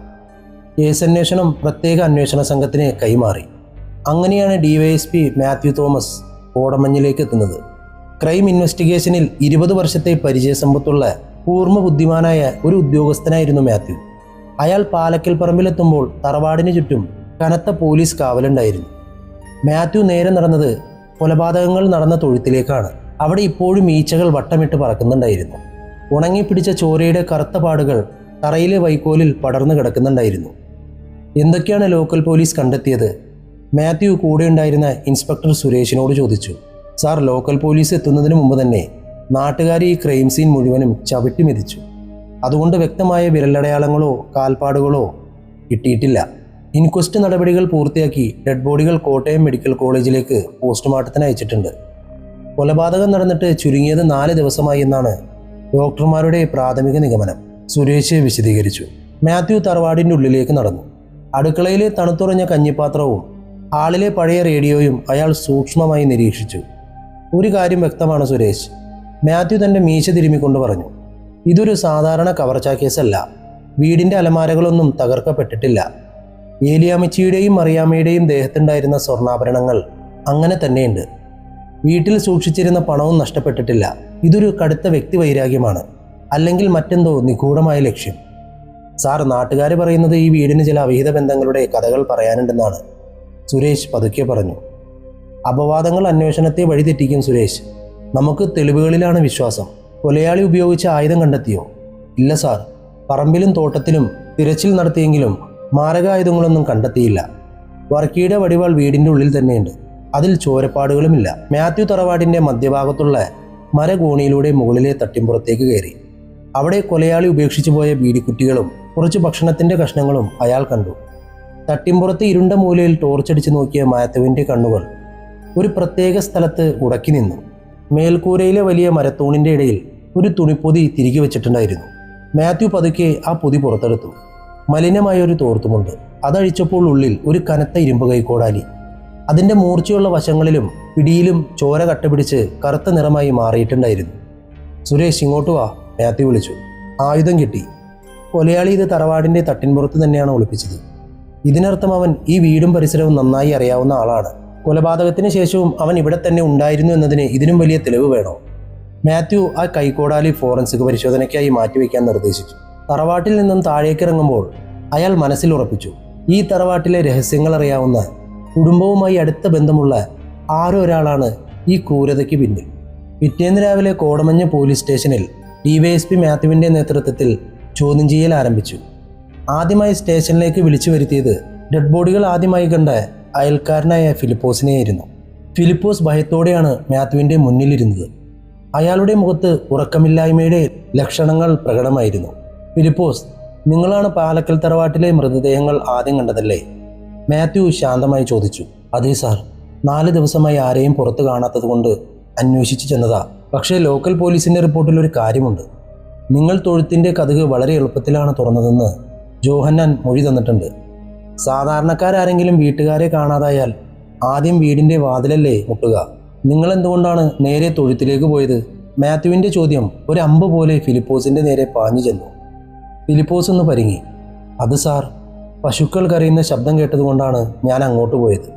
കേസന്വേഷണം പ്രത്യേക അന്വേഷണ സംഘത്തിന് കൈമാറി. അങ്ങനെയാണ് DYSP മാത്യു തോമസ് കോടമഞ്ഞിലേക്ക് എത്തുന്നത്. ക്രൈം ഇൻവെസ്റ്റിഗേഷനിൽ 20 വർഷത്തെ പരിചയസമ്പത്തുള്ള പൂർണ്ണ ബുദ്ധിമാനായ ഒരു ഉദ്യോഗസ്ഥനായിരുന്നു മാത്യു. അയാൾ പാലക്കൽ പറമ്പിലെത്തുമ്പോൾ തറവാടിന് ചുറ്റും കനത്ത പോലീസ് കാവലുണ്ടായിരുന്നു. മാത്യു നേരെ നടന്നത് കൊലപാതകങ്ങൾ നടന്ന തൊഴുത്തിലേക്കാണ്. അവിടെ ഇപ്പോഴും ഈച്ചകൾ വട്ടമിട്ട് പറക്കുന്നുണ്ടായിരുന്നു. ഉണങ്ങിപ്പിടിച്ച ചോരയുടെ കറുത്ത പാടുകൾ തറയിലെ വൈക്കോലിൽ പടർന്നു കിടക്കുന്നുണ്ടായിരുന്നു. എന്തൊക്കെയാണ് ലോക്കൽ പോലീസ് കണ്ടെത്തിയത്? മാത്യു കൂടെ ഉണ്ടായിരുന്ന ഇൻസ്പെക്ടർ സുരേഷിനോട് ചോദിച്ചു. സാർ, ലോക്കൽ പോലീസ് എത്തുന്നതിന് മുമ്പ് തന്നെ നാട്ടുകാർ ഈ ക്രൈം സീൻ മുഴുവനും ചവിട്ടി മെതിച്ചു. അതുകൊണ്ട് വ്യക്തമായ വിരലടയാളങ്ങളോ കാൽപ്പാടുകളോ കിട്ടിയിട്ടില്ല. ഇൻക്വസ്റ്റ് നടപടികൾ പൂർത്തിയാക്കി ഡെഡ് ബോഡികൾ കോട്ടയം മെഡിക്കൽ കോളേജിലേക്ക് പോസ്റ്റ്മോർട്ടത്തിന് അയച്ചിട്ടുണ്ട്. കൊലപാതകം നടന്നിട്ട് ചുരുങ്ങിയത് 4 ദിവസമായി എന്നാണ് ഡോക്ടർമാരുടെ പ്രാഥമിക നിഗമനം, സുരേഷ് വിശദീകരിച്ചു. മാത്യു തറവാടിൻ്റെ ഉള്ളിലേക്ക് നടന്നു. അടുക്കളയിലെ തണുത്തുറഞ്ഞ കഞ്ഞിപ്പാത്രവും ഹാളിലെ പഴയ റേഡിയോയും അയാൾ സൂക്ഷ്മമായി നിരീക്ഷിച്ചു. ഒരു കാര്യം വ്യക്തമാണ് സുരേഷ്, മാത്യു തൻ്റെ മീശ തിരുമ്മിക്കൊണ്ട് പറഞ്ഞു. ഇതൊരു സാധാരണ കവർച്ചാ കേസല്ല. വീടിൻ്റെ അലമാരകളൊന്നും തകർക്കപ്പെട്ടിട്ടില്ല. ഏലിയാമ്മച്ചിയുടെയും മറിയാമ്മയുടെയും ദേഹത്തുണ്ടായിരുന്ന സ്വർണ്ണാഭരണങ്ങൾ അങ്ങനെ തന്നെയുണ്ട്. വീട്ടിൽ സൂക്ഷിച്ചിരുന്ന പണവും നഷ്ടപ്പെട്ടിട്ടില്ല. ഇതൊരു കടുത്ത വ്യക്തിവൈരാഗ്യമാണ്, അല്ലെങ്കിൽ മറ്റെന്തോ നിഗൂഢമായ ലക്ഷ്യം. സാർ, നാട്ടുകാർ പറയുന്നത് ഈ വീടിന് ചില അവിഹിത ബന്ധങ്ങളുടെ കഥകൾ പറയാനുണ്ടെന്നാണ്, സുരേഷ് പതുക്കെ പറഞ്ഞു. അപവാദങ്ങൾ അന്വേഷണത്തെ വഴിതെറ്റിക്കും സുരേഷ്. നമുക്ക് തെളിവുകളിലാണ് വിശ്വാസം. കൊലയാളി ഉപയോഗിച്ച ആയുധം കണ്ടെത്തിയോ? ഇല്ല സാർ, പറമ്പിലും തോട്ടത്തിലും തിരച്ചിൽ നടത്തിയെങ്കിലും മാരകായുധങ്ങളൊന്നും കണ്ടെത്തിയില്ല. വർക്കിയുടെ വടിവാൾ വീടിൻ്റെ ഉള്ളിൽ തന്നെയുണ്ട്. അതിൽ ചോരപ്പാടുകളുമില്ല. മാത്യു തറവാടിൻ്റെ മധ്യഭാഗത്തുള്ള മരകോണിയിലൂടെ മുകളിലെ തട്ടിമ്പുറത്തേക്ക് കയറി. അവിടെ കൊലയാളി ഉപേക്ഷിച്ചു പോയ ബീഡിക്കുറ്റികളും കുറച്ച് ഭക്ഷണത്തിൻ്റെ കഷ്ണങ്ങളും അയാൾ കണ്ടു. തട്ടിമ്പുറത്ത് ഇരുണ്ട മൂലയിൽ ടോർച്ചടിച്ച് നോക്കിയ മാത്യുവിൻ്റെ കണ്ണുകൾ ഒരു പ്രത്യേക സ്ഥലത്ത് ഉടക്കി നിന്നു. മേൽക്കൂരയിലെ വലിയ മരത്തൂണിൻ്റെ ഇടയിൽ ഒരു തുണിപ്പൊതി തിരികെ വെച്ചിട്ടുണ്ടായിരുന്നു. മാത്യു പതുക്കെ ആ പൊതി പുറത്തെടുത്തു. മലിനമായ ഒരു തോർത്തുമുണ്ട്. അതഴിച്ചപ്പോൾ ഉള്ളിൽ ഒരു കനത്ത ഇരുമ്പ് കൈക്കോടാലി. അതിൻ്റെ മൂർച്ചയുള്ള വശങ്ങളിലും പിടിയിലും ചോര കട്ടപിടിച്ച് കറുത്ത നിറമായി മാറിയിട്ടുണ്ടായിരുന്നു. സുരേഷ്, ഇങ്ങോട്ട് വാ, മാത്യു വിളിച്ചു. ആയുധം കിട്ടി. കൊലയാളി ഇത് തറവാടിൻ്റെ തട്ടിൻപുറത്ത് തന്നെയാണ് ഒളിപ്പിച്ചത്. ഇതിനർത്ഥം അവൻ ഈ വീടും പരിസരവും നന്നായി അറിയാവുന്ന ആളാണ്. കൊലപാതകത്തിന് ശേഷവും അവൻ ഇവിടെ തന്നെ ഉണ്ടായിരുന്നു എന്നതിന് ഇതിനും വലിയ തെളിവ് വേണോ? മാത്യു ആ കൈക്കോടാലി ഫോറൻസിക് പരിശോധനയ്ക്കായി മാറ്റിവെക്കാൻ നിർദ്ദേശിച്ചു. തറവാട്ടിൽ നിന്നും താഴേക്കിറങ്ങുമ്പോൾ അയാൾ മനസ്സിൽ ഉറപ്പിച്ചു, ഈ തറവാട്ടിലെ രഹസ്യങ്ങൾ അറിയാവുന്ന, കുടുംബവുമായി അടുത്ത ബന്ധമുള്ള ആരോ ഒരാളാണ് ഈ ക്രൂരതയ്ക്ക് പിന്നിൽ. പിറ്റേന്ന് രാവിലെ കോടമഞ്ഞ് പോലീസ് സ്റ്റേഷനിൽ DYSP മാത്യുവിൻ്റെ നേതൃത്വത്തിൽ ചോദ്യം ചെയ്യൽ ആരംഭിച്ചു. ആദ്യമായി സ്റ്റേഷനിലേക്ക് വിളിച്ചു വരുത്തിയത് ഡെഡ് ബോഡികൾ ആദ്യമായി കണ്ട അയൽക്കാരനായ ഫിലിപ്പോസിനെയായിരുന്നു. ഫിലിപ്പോസ് ഭയത്തോടെയാണ് മാത്യുവിൻ്റെ മുന്നിലിരുന്നത്. അയാളുടെ മുഖത്ത് ഉറക്കമില്ലായ്മയുടെ ലക്ഷണങ്ങൾ പ്രകടമായിരുന്നു. ഫിലിപ്പോസ്, നിങ്ങളാണ് പാലക്കൽ തറവാട്ടിലെ മൃതദേഹങ്ങൾ ആദ്യം കണ്ടതല്ലേ? മാത്യു ശാന്തമായി ചോദിച്ചു. അതെ സാർ, 4 ദിവസമായി ആരെയും പുറത്ത് കാണാത്തത് കൊണ്ട് അന്വേഷിച്ചു ചെന്നതാ. പക്ഷേ ലോക്കൽ പോലീസിൻ്റെ റിപ്പോർട്ടിൽ ഒരു കാര്യമുണ്ട്. നിങ്ങൾ തൊഴുത്തിൻ്റെ കതക് വളരെ എളുപ്പത്തിലാണ് തുറന്നതെന്ന് ജോഹന്നാൻ മൊഴി തന്നിട്ടുണ്ട്. സാധാരണക്കാരെങ്കിലും വീട്ടുകാരെ കാണാതായാൽ ആദ്യം വീടിൻ്റെ വാതിലല്ലേ മുട്ടുക? നിങ്ങൾ എന്തുകൊണ്ടാണ് നേരെ തൊഴുത്തിലേക്ക് പോയത്? മാത്യുവിൻ്റെ ചോദ്യം ഒരു അമ്പ് പോലെ ഫിലിപ്പോസിൻ്റെ നേരെ പാഞ്ഞു ചെന്നു. ഫിലിപ്പോസ് ഒന്ന് പരിങ്ങി. അത് സാർ, പശുക്കൾ കരയുന്ന ശബ്ദം കേട്ടതുകൊണ്ടാണ് ഞാൻ അങ്ങോട്ട് പോയത്.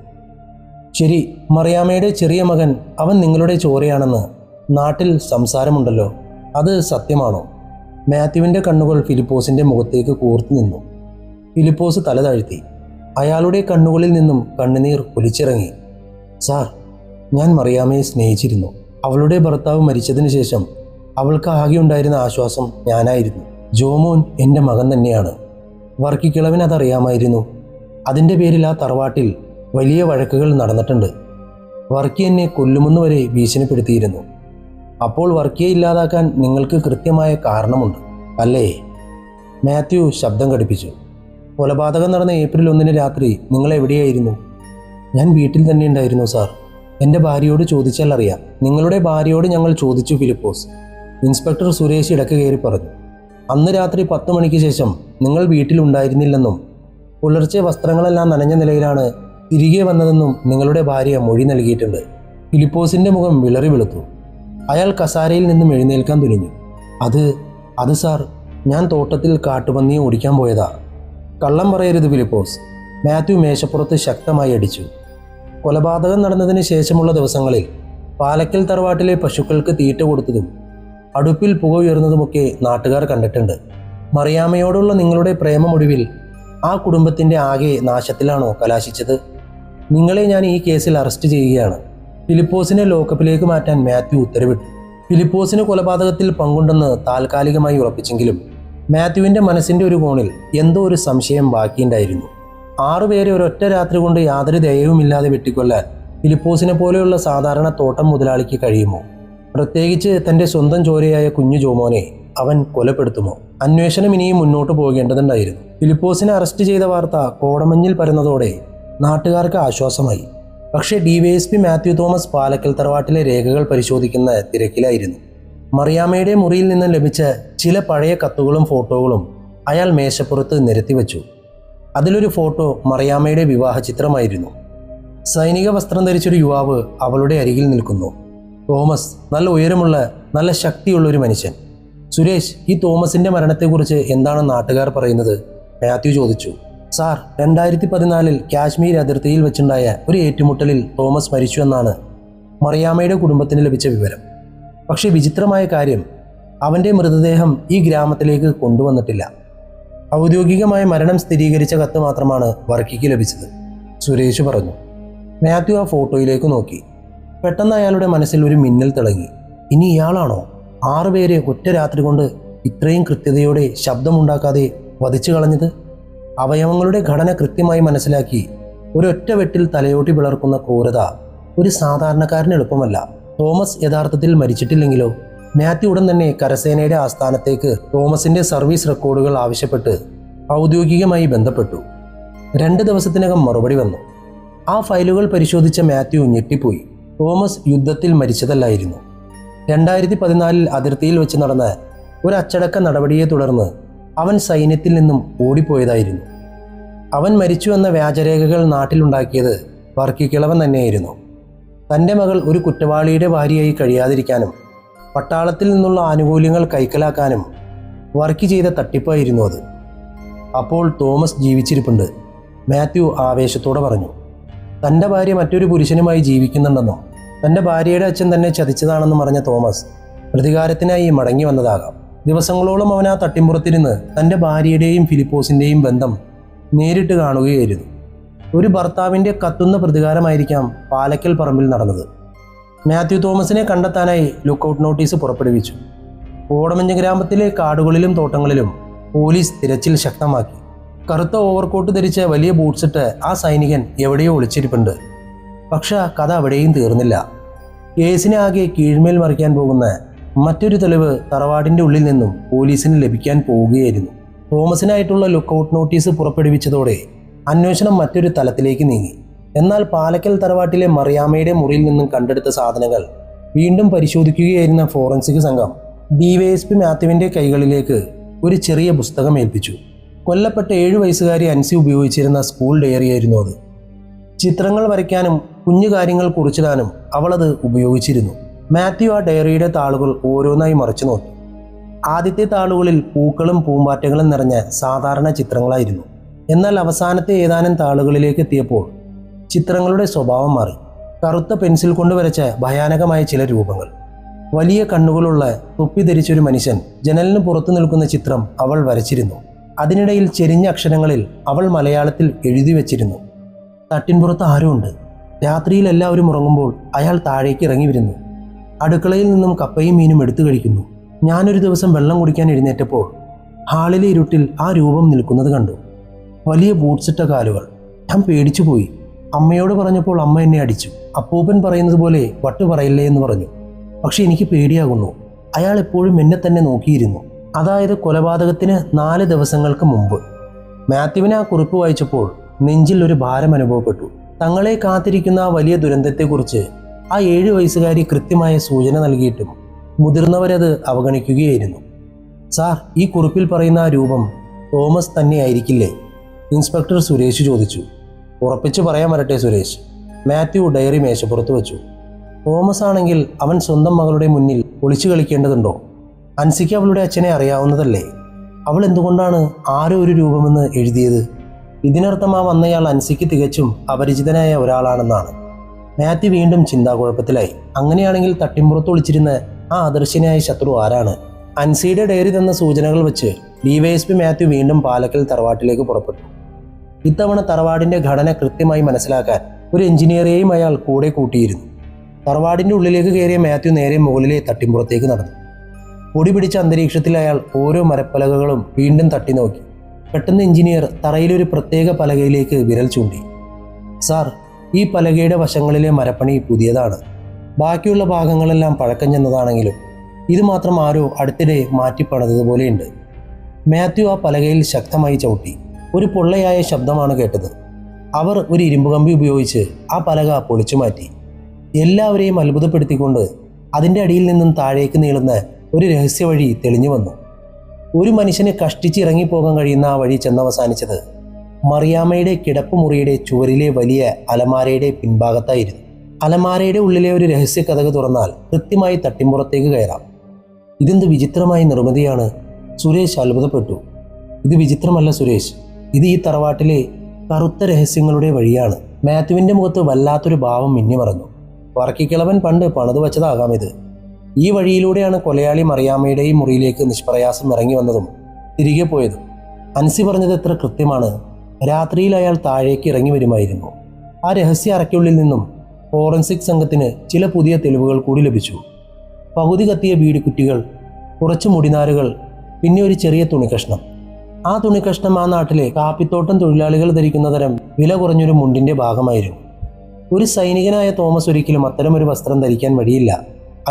ശരി, മറിയാമ്മയുടെ ചെറിയ മകൻ, അവൻ നിങ്ങളുടെ ചോരയാണെന്ന് നാട്ടിൽ സംസാരമുണ്ടല്ലോ, അത് സത്യമാണോ? മാത്യുവിൻ്റെ കണ്ണുകൾ ഫിലിപ്പോസിൻ്റെ മുഖത്തേക്ക് കൂർത്തു നിന്നു. ഫിലിപ്പോസ് തല താഴ്ത്തി. അയാളുടെ കണ്ണുകളിൽ നിന്നും കണ്ണുനീർ ഒലിച്ചിറങ്ങി. സാർ, ഞാൻ മറിയാമ്മയെ സ്നേഹിച്ചിരുന്നു. അവളുടെ ഭർത്താവ് മരിച്ചതിന് ശേഷം അവൾക്ക് ആകെ ഉണ്ടായിരുന്ന ആശ്വാസം ഞാനായിരുന്നു. ജോമോൻ എൻ്റെ മകൻ തന്നെയാണ്. വർക്കിക്കിളവിന് അതറിയാമായിരുന്നു. അതിൻ്റെ പേരിൽ ആ തറവാട്ടിൽ വലിയ വഴക്കുകൾ നടന്നിട്ടുണ്ട്. വർക്കി എന്നെ കൊല്ലുമെന്ന് വരെ ഭീഷണിപ്പെടുത്തിയിരുന്നു. അപ്പോൾ വർക്കിയെ ഇല്ലാതാക്കാൻ നിങ്ങൾക്ക് കൃത്യമായ കാരണമുണ്ട് അല്ലേ? മാത്യു ശബ്ദം ഘടിപ്പിച്ചു. കൊലപാതകം നടന്ന ഏപ്രിൽ 1 രാത്രി നിങ്ങൾ എവിടെയായിരുന്നു? ഞാൻ വീട്ടിൽ തന്നെ ഉണ്ടായിരുന്നു സാർ. എൻ്റെ ഭാര്യയോട് ചോദിച്ചാൽ അറിയാം. നിങ്ങളുടെ ഭാര്യയോട് ഞങ്ങൾ ചോദിച്ചു ഫിലിപ്പോസ്. ഇൻസ്പെക്ടർ സുരേഷ് ഇടയ്ക്ക് കയറി പറഞ്ഞു. അന്ന് രാത്രി 10 മണിക്ക് ശേഷം നിങ്ങൾ വീട്ടിലുണ്ടായിരുന്നില്ലെന്നും പുലർച്ചെ വസ്ത്രങ്ങളെല്ലാം നനഞ്ഞ നിലയിലാണ് തിരികെ വന്നതെന്നും നിങ്ങളുടെ ഭാര്യ മൊഴി നൽകിയിട്ടുണ്ട്. ഫിലിപ്പോസിൻ്റെ മുഖം വിളറി വെളുത്തു. അയാൾ കസാരയിൽ നിന്നും എഴുന്നേൽക്കാൻ തുനിഞ്ഞു. അത് സാർ, ഞാൻ തോട്ടത്തിൽ കാട്ടുപന്നിയെ ഓടിക്കാൻ പോയതാ. കള്ളം പറയരുത് ഫിലിപ്പോസ്. മാത്യു മേശപ്പുറത്ത് ശക്തമായി അടിച്ചു. കൊലപാതകം നടന്നതിന് ശേഷമുള്ള ദിവസങ്ങളിൽ പാലക്കൽ തറവാട്ടിലെ പശുക്കൾക്ക് തീറ്റ കൊടുത്തതും അടുപ്പിൽ പുക ഉയർന്നതുമൊക്കെ നാട്ടുകാർ കണ്ടിട്ടുണ്ട്. മറിയാമ്മയോടുള്ള നിങ്ങളുടെ പ്രേമമൊടുവിൽ ആ കുടുംബത്തിൻ്റെ ആകെ നാശത്തിലാണോ കലാശിച്ചത്? നിങ്ങളെ ഞാൻ ഈ കേസിൽ അറസ്റ്റ് ചെയ്യുകയാണ്. ഫിലിപ്പോസിനെ ലോക്കപ്പിലേക്ക് മാറ്റാൻ മാത്യു ഉത്തരവിട്ടു. ഫിലിപ്പോസിന് കൊലപാതകത്തിൽ പങ്കുണ്ടെന്ന് താൽക്കാലികമായി ഉറപ്പിച്ചെങ്കിലും മാത്യുവിൻ്റെ മനസ്സിൻ്റെ ഒരു കോണിൽ എന്തോ ഒരു സംശയം ബാക്കിയുണ്ടായിരുന്നു. 6 പേരെ ഒരൊറ്റ രാത്രി കൊണ്ട് യാതൊരു ദയവുമില്ലാതെ വെട്ടിക്കൊല്ലാൻ ഫിലിപ്പോസിനെ പോലെയുള്ള സാധാരണ തോട്ടം മുതലാളിക്ക് കഴിയുമോ? പ്രത്യേകിച്ച് തൻ്റെ സ്വന്തം ചോരയായ കുഞ്ഞു ജോമോനെ അവൻ കൊലപ്പെടുത്തുമോ? അന്വേഷണം ഇനിയും മുന്നോട്ട് പോകേണ്ടതുണ്ടായിരുന്നു. ഫിലിപ്പോസിനെ അറസ്റ്റ് ചെയ്ത വാർത്ത കോടമഞ്ഞിൽ പരന്നതോടെ നാട്ടുകാർക്ക് ആശ്വാസമായി. പക്ഷേ DYSP മാത്യു തോമസ് പാലക്കൽ തറവാട്ടിലെ രേഖകൾ പരിശോധിക്കുന്ന തിരക്കിലായിരുന്നു. മറിയാമ്മയുടെ മുറിയിൽ നിന്ന് ലഭിച്ച ചില പഴയ കത്തുകളും ഫോട്ടോകളും അയാൾ മേശപ്പുറത്ത് നിരത്തിവെച്ചു. അതിലൊരു ഫോട്ടോ മറിയാമ്മയുടെ വിവാഹ ചിത്രമായിരുന്നു. സൈനിക വസ്ത്രം ധരിച്ചൊരു യുവാവ് അവളുടെ അരികിൽ നിൽക്കുന്നു. തോമസ്, നല്ല ഉയരമുള്ള, നല്ല ശക്തിയുള്ള ഒരു മനുഷ്യൻ. സുരേഷ്, ഈ തോമസിൻ്റെ മരണത്തെക്കുറിച്ച് എന്താണ് നാട്ടുകാർ പറയുന്നത്? മാത്യു ചോദിച്ചു. സാർ, 2014 കാശ്മീർ അതിർത്തിയിൽ വെച്ചുണ്ടായ ഒരു ഏറ്റുമുട്ടലിൽ തോമസ് മരിച്ചു എന്നാണ് മറിയാമ്മയുടെ കുടുംബത്തിന് ലഭിച്ച വിവരം. പക്ഷേ വിചിത്രമായ കാര്യം, അവൻ്റെ മൃതദേഹം ഈ ഗ്രാമത്തിലേക്ക് കൊണ്ടുവന്നിട്ടില്ല. ഔദ്യോഗികമായ മരണം സ്ഥിരീകരിച്ച കത്ത് മാത്രമാണ് വർക്കിക്ക് ലഭിച്ചത്, സുരേഷ് പറഞ്ഞു. മാത്യു ആ ഫോട്ടോയിലേക്ക് നോക്കി. പെട്ടെന്ന് അയാളുടെ മനസ്സിൽ ഒരു മിന്നൽ തിളങ്ങി. ഇനി ഇയാളാണോ 6 പേരെ ഒറ്റ രാത്രി കൊണ്ട് ഇത്രയും കൃത്യതയോടെ ശബ്ദമുണ്ടാക്കാതെ വധിച്ചു കളഞ്ഞത്? അവയവങ്ങളുടെ ഘടന കൃത്യമായി മനസ്സിലാക്കി ഒരൊറ്റ വെട്ടിൽ തലയോട്ടി പിളർക്കുന്ന ക്രൂരത ഒരു സാധാരണക്കാരന് എളുപ്പമല്ല. തോമസ് യഥാർത്ഥത്തിൽ മരിച്ചിട്ടില്ലെങ്കിലോ? മാത്യു ഉടൻ തന്നെ കരസേനയുടെ ആസ്ഥാനത്തേക്ക് തോമസിന്റെ സർവീസ് റെക്കോർഡുകൾ ആവശ്യപ്പെട്ട് ഔദ്യോഗികമായി ബന്ധപ്പെട്ടു. 2 ദിവസത്തിനകം മറുപടി വന്നു. ആ ഫയലുകൾ പരിശോധിച്ച മാത്യു ഞെട്ടിപ്പോയി. തോമസ് യുദ്ധത്തിൽ മരിച്ചതല്ലായിരുന്നു. 2014 അതിർത്തിയിൽ വെച്ച് നടന്ന ഒരു അച്ചടക്ക നടപടിയെ തുടർന്ന് അവൻ സൈന്യത്തിൽ നിന്നും ഓടിപ്പോയതായിരുന്നു. അവൻ മരിച്ചു എന്ന വ്യാജരേഖകൾ നാട്ടിലുണ്ടാക്കിയത് വർക്കിക്കിളവൻ തന്നെയായിരുന്നു. തൻ്റെ മകൾ ഒരു കുറ്റവാളിയുടെ ഭാര്യയായി കഴിയാതിരിക്കാനും പട്ടാളത്തിൽ നിന്നുള്ള ആനുകൂല്യങ്ങൾ കൈക്കലാക്കാനും വർക്കി ചെയ്ത തട്ടിപ്പായിരുന്നു അത്. അപ്പോൾ തോമസ് ജീവിച്ചിരിപ്പുണ്ട്, മാത്യു ആവേശത്തോടെ പറഞ്ഞു. തൻ്റെ ഭാര്യ മറ്റൊരു പുരുഷനുമായി ജീവിക്കുന്നുണ്ടെന്നും തൻ്റെ ഭാര്യയുടെ അച്ഛൻ തന്നെ ചതിച്ചതാണെന്നും പറഞ്ഞ തോമസ് പ്രതികാരത്തിനായി മടങ്ങി വന്നതാകാം. ദിവസങ്ങളോളം അവൻ ആ തട്ടിമ്പുറത്തിരുന്ന് തൻ്റെ ഭാര്യയുടെയും ഫിലിപ്പോസിൻ്റെയും ബന്ധം നേരിട്ട് കാണുകയായിരുന്നു. ഒരു ഭർത്താവിൻ്റെ കത്തുന്ന പ്രതികാരമായിരിക്കാം പാലക്കൽ പറമ്പിൽ നടന്നത്. മാത്യു തോമസിനെ കണ്ടെത്താനായി ലുക്കൌട്ട് നോട്ടീസ് പുറപ്പെടുവിച്ചു. കോടമഞ്ഞ് ഗ്രാമത്തിലെ കാടുകളിലും തോട്ടങ്ങളിലും പോലീസ് തിരച്ചിൽ ശക്തമാക്കി. കറുത്ത ഓവർകോട്ട് ധരിച്ച വലിയ ബൂട്ട്സിട്ട് ആ സൈനികൻ എവിടെയോ ഒളിച്ചിരിപ്പുണ്ട്. പക്ഷെ ആ കഥ അവിടെയും തീർന്നില്ല. കേസിനെ ആകെ കീഴ്മേൽ മറിക്കാൻ പോകുന്ന മറ്റൊരു തെളിവ് തറവാടിൻ്റെ ഉള്ളിൽ നിന്നും പോലീസിന് ലഭിക്കാൻ പോവുകയായിരുന്നു. തോമസിനായിട്ടുള്ള ലുക്കൌട്ട് നോട്ടീസ് പുറപ്പെടുവിച്ചതോടെ അന്വേഷണം മറ്റൊരു തലത്തിലേക്ക് നീങ്ങി. എന്നാൽ പാലക്കൽ തറവാട്ടിലെ മറിയാമ്മയുടെ മുറിയിൽ നിന്നും കണ്ടെടുത്ത സാധനങ്ങൾ വീണ്ടും പരിശോധിക്കുകയായിരുന്ന ഫോറൻസിക് സംഘം ഡിവൈഎസ്പി മാത്യുവിൻ്റെ കൈകളിലേക്ക് ഒരു ചെറിയ പുസ്തകം ഏൽപ്പിച്ചു. കൊല്ലപ്പെട്ട 7 വയസ്സുകാരി അൻസി ഉപയോഗിച്ചിരുന്ന സ്കൂൾ ഡയറിയായിരുന്നു അത്. ചിത്രങ്ങൾ വരയ്ക്കാനും കുഞ്ഞു കാര്യങ്ങൾ കുറിച്ചിടാനും അവളത് ഉപയോഗിച്ചിരുന്നു. മാത്യു ആ ഡയറിയുടെ താളുകൾ ഓരോന്നായി മറിച്ചു നോക്കി. ആദ്യത്തെ താളുകളിൽ പൂക്കളും പൂമ്പാറ്റകളും നിറഞ്ഞ സാധാരണ ചിത്രങ്ങളായിരുന്നു. എന്നാൽ അവസാനത്തെ ഏതാനും താളുകളിലേക്ക് എത്തിയപ്പോൾ ചിത്രങ്ങളുടെ സ്വഭാവം മാറി. കറുത്ത പെൻസിൽ കൊണ്ട് വരച്ച ഭയാനകമായ ചില രൂപങ്ങൾ. വലിയ കണ്ണുകളുള്ള തൊപ്പി ധരിച്ചൊരു മനുഷ്യൻ ജനലിന് പുറത്തു നിൽക്കുന്ന ചിത്രം അവൾ വരച്ചിരുന്നു. അതിനിടയിൽ ചെരിഞ്ഞ അക്ഷരങ്ങളിൽ അവൾ മലയാളത്തിൽ എഴുതി വച്ചിരുന്നു: തട്ടിൻപുറത്ത് ആരോ ഉണ്ട്. രാത്രിയിൽ എല്ലാവരും ഉറങ്ങുമ്പോൾ അയാൾ താഴേക്ക് ഇറങ്ങി വരുന്നു. അടുക്കളയിൽ നിന്നും കപ്പയും മീനും എടുത്തു കഴിക്കുന്നു. ഞാനൊരു ദിവസം വെള്ളം കുടിക്കാൻ എഴുന്നേറ്റപ്പോൾ ഹാളിലെ ഇരുട്ടിൽ ആ രൂപം നിൽക്കുന്നത് കണ്ടു. വലിയ ബൂട്ട്സിട്ട കാലുകൾ. ഞാൻ പേടിച്ചു പോയി. അമ്മയോട് പറഞ്ഞപ്പോൾ അമ്മ എന്നെ അടിച്ചു. അപ്പൂപ്പൻ പറയുന്നത് പോലെ വട്ട് പറയില്ലേ എന്ന് പറഞ്ഞു. പക്ഷെ എനിക്ക് പേടിയാകുന്നു. അയാൾ എപ്പോഴും എന്നെ തന്നെ നോക്കിയിരുന്നു. അതായത് കൊലപാതകത്തിന് 4 ദിവസങ്ങൾക്ക് മുമ്പ്. മാത്യുവിനെ ആ കുറിപ്പ് വായിച്ചപ്പോൾ നെഞ്ചിൽ ഒരു ഭാരം അനുഭവപ്പെട്ടു. തങ്ങളെ കാത്തിരിക്കുന്ന ആ വലിയ ദുരന്തത്തെക്കുറിച്ച് ആ 7 വയസ്സുകാരി കൃത്യമായ സൂചന നൽകിയിട്ടും മുതിർന്നവരത് അവഗണിക്കുകയായിരുന്നു. സാർ, ഈ കുറിപ്പിൽ പറയുന്ന ആ രൂപം തോമസ് തന്നെയായിരിക്കില്ലേ? ഇൻസ്പെക്ടർ സുരേഷ് ചോദിച്ചു. ഉറപ്പിച്ചു പറയാൻ വരട്ടെ സുരേഷ്. മാത്യു ഡയറി മേശപ്പുറത്ത് വെച്ചു. തോമസ് ആണെങ്കിൽ അവൻ സ്വന്തം മകളുടെ മുന്നിൽ ഒളിച്ചു കളിക്കേണ്ടതുണ്ടോ? അൻസിക്ക് അവളുടെ അച്ഛനെ അറിയാവുന്നതല്ലേ? അവൾ എന്തുകൊണ്ടാണ് ആരോ ഒരു രൂപമെന്ന് എഴുതിയത്? ഇതിനർത്ഥം ആ വന്നയാൾ അൻസിക്ക് തികച്ചും അപരിചിതനായ ഒരാളാണെന്നാണ്. മാത്യു വീണ്ടും ചിന്താകുഴപ്പത്തിലായി. അങ്ങനെയാണെങ്കിൽ തട്ടിമ്പുറത്ത് ഒളിച്ചിരുന്ന ആ അദൃശ്യനായ ശത്രു ആരാണ്? അൻസിയുടെ ഡയറി തന്ന സൂചനകൾ വെച്ച് ഡിവൈഎസ്പി മാത്യു വീണ്ടും പാലക്കൽ തറവാട്ടിലേക്ക് പുറപ്പെട്ടു. ഇത്തവണ തറവാടിൻ്റെ ഘടന കൃത്യമായി മനസ്സിലാക്കാൻ ഒരു എഞ്ചിനീയറെയും അയാൾ കൂടെ കൂട്ടിയിരുന്നു. തറവാടിൻ്റെ ഉള്ളിലേക്ക് കയറിയ മാത്യു നേരെ മുകളിലെ തട്ടിമ്പുറത്തേക്ക് നടന്നു. പൊടി പിടിച്ച അന്തരീക്ഷത്തിൽ അയാൾ ഓരോ മരപ്പലകകളും വീണ്ടും തട്ടി നോക്കി. പെട്ടെന്ന് എഞ്ചിനീയർ തറയിലൊരു പ്രത്യേക പലകയിലേക്ക് വിരൽ ചൂണ്ടി. സാർ, ഈ പലകയുടെ വശങ്ങളിലെ മരപ്പണി പുതിയതാണ്. ബാക്കിയുള്ള ഭാഗങ്ങളെല്ലാം പഴക്കം ചെന്നതാണെങ്കിലും ഇത് മാത്രം ആരോ അടുത്തിടെ മാറ്റിപ്പണിതതുപോലെയുണ്ട്. മാത്യു ആ പലകയിൽ ശക്തമായി ചവിട്ടി. ഒരു പൊള്ളയായ ശബ്ദമാണ് കേട്ടത്. അവർ ഒരു ഇരുമ്പ് കമ്പി ഉപയോഗിച്ച് ആ പലക പൊളിച്ചു മാറ്റി. എല്ലാവരെയും അത്ഭുതപ്പെടുത്തിക്കൊണ്ട് അതിൻ്റെ അടിയിൽ നിന്നും താഴേക്ക് നീളുന്ന ഒരു രഹസ്യ വഴി തെളിഞ്ഞു വന്നു. ഒരു മനുഷ്യന് കഷ്ടിച്ചിറങ്ങിപ്പോകാൻ കഴിയുന്ന ആ വഴി ചെന്നവസാനിച്ചത് മറിയാമ്മയുടെ കിടപ്പുമുറിയുടെ ചുവരിലെ വലിയ അലമാരയുടെ പിൻഭാഗത്തായിരുന്നു. അലമാരയുടെ ഉള്ളിലെ ഒരു രഹസ്യ കതക് തുറന്നാൽ കൃത്യമായി തട്ടിമ്പുറത്തേക്ക് കയറാം. ഇതെന്ത് വിചിത്രമായ നിർമ്മിതിയാണ്? സുരേഷ് അത്ഭുതപ്പെട്ടു. ഇത് വിചിത്രമല്ല സുരേഷ്, ഇത് ഈ തറവാട്ടിലെ കറുത്ത രഹസ്യങ്ങളുടെ വഴിയാണ്. മാത്യുവിൻ്റെ മുഖത്ത് വല്ലാത്തൊരു ഭാവം മിന്നിമറഞ്ഞു. വർക്കിക്കിളവൻ പണ്ട് പണിത് വച്ചതാകാം ഇത്. ഈ വഴിയിലൂടെയാണ് കൊലയാളി മറിയാമ്മയുടെയും മുറിയിലേക്ക് നിഷ്പ്രയാസം ഇറങ്ങി വന്നതും തിരികെ പോയതും. അൻസി പറഞ്ഞത് എത്ര കൃത്യമാണ്. രാത്രിയിൽ അയാൾ താഴേക്ക് ഇറങ്ങി വരുമായിരുന്നു. ആ രഹസ്യ അറയ്ക്കുള്ളിൽ നിന്നും ഫോറൻസിക് സംഘത്തിന് ചില പുതിയ തെളിവുകൾ കൂടി ലഭിച്ചു. പകുതി കത്തിയ ബീഡിക്കുറ്റികൾ, കുറച്ച് മുടിനാരുകൾ, പിന്നെ ഒരു ചെറിയ തുണിക്കഷ്ണം. ആ തുണിക്കഷ്ണം ആ നാട്ടിലെ കാപ്പിത്തോട്ടം തൊഴിലാളികൾ ധരിക്കുന്ന തരം വില കുറഞ്ഞൊരു മുണ്ടിൻ്റെ ഭാഗമായിരുന്നു. ഒരു സൈനികനായ തോമസ് ഒരിക്കലും അത്തരമൊരു വസ്ത്രം ധരിക്കാൻ വഴിയില്ല.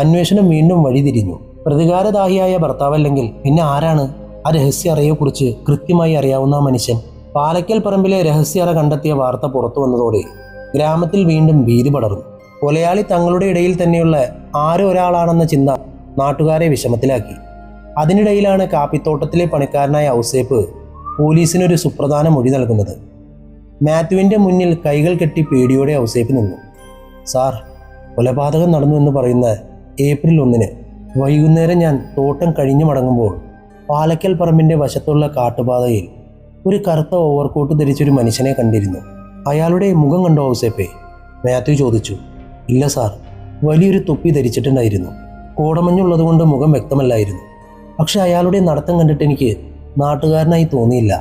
അന്വേഷണം വീണ്ടും വഴിതിരിഞ്ഞു. പ്രതികാരദാഹിയായ ഭർത്താവല്ലെങ്കിൽ പിന്നെ ആരാണ് ആ രഹസ്യ അറയെക്കുറിച്ച് കൃത്യമായി അറിയാവുന്ന മനുഷ്യൻ? പാലക്കൽ പറമ്പിലെ രഹസ്യറ കണ്ടെത്തിയ വാർത്ത പുറത്തു വന്നതോടെ ഗ്രാമത്തിൽ വീണ്ടും ഭീതി പടർന്നു. കൊലയാളി തങ്ങളുടെ ഇടയിൽ തന്നെയുള്ള ആരോ ഒരാളാണെന്ന ചിന്ത നാട്ടുകാരെ വിഷമത്തിലാക്കി. അതിനിടയിലാണ് കാപ്പിത്തോട്ടത്തിലെ പണിക്കാരനായ ഔസേപ്പ് പോലീസിനൊരു സുപ്രധാന മൊഴി നൽകുന്നത്. മാത്യുവിൻ്റെ മുന്നിൽ കൈകൾ കെട്ടി പേടിയോടെ ഔസേപ്പ് നിന്നു. സാർ, കൊലപാതകം നടന്നു എന്ന് പറയുന്ന ഏപ്രിൽ 1 വൈകുന്നേരം ഞാൻ തോട്ടം കഴിഞ്ഞു മടങ്ങുമ്പോൾ പാലക്കൽ പറമ്പിൻ്റെ വശത്തുള്ള കാട്ടുപാതയിൽ ഒരു കറുത്ത ഓവർകോട്ട് ധരിച്ചൊരു മനുഷ്യനെ കണ്ടിരുന്നു. അയാളുടെ മുഖം കണ്ടോ ഔസേപ്പേ? മാത്യു ചോദിച്ചു. ഇല്ല സാർ, വലിയൊരു തൊപ്പി ധരിച്ചിട്ടുണ്ടായിരുന്നു. കോടമഞ്ഞുള്ളതുകൊണ്ട് മുഖം വ്യക്തമല്ലായിരുന്നു. പക്ഷെ അയാളുടെ നടത്തം കണ്ടിട്ട് എനിക്ക് നാട്ടുകാരനായി തോന്നിയില്ല.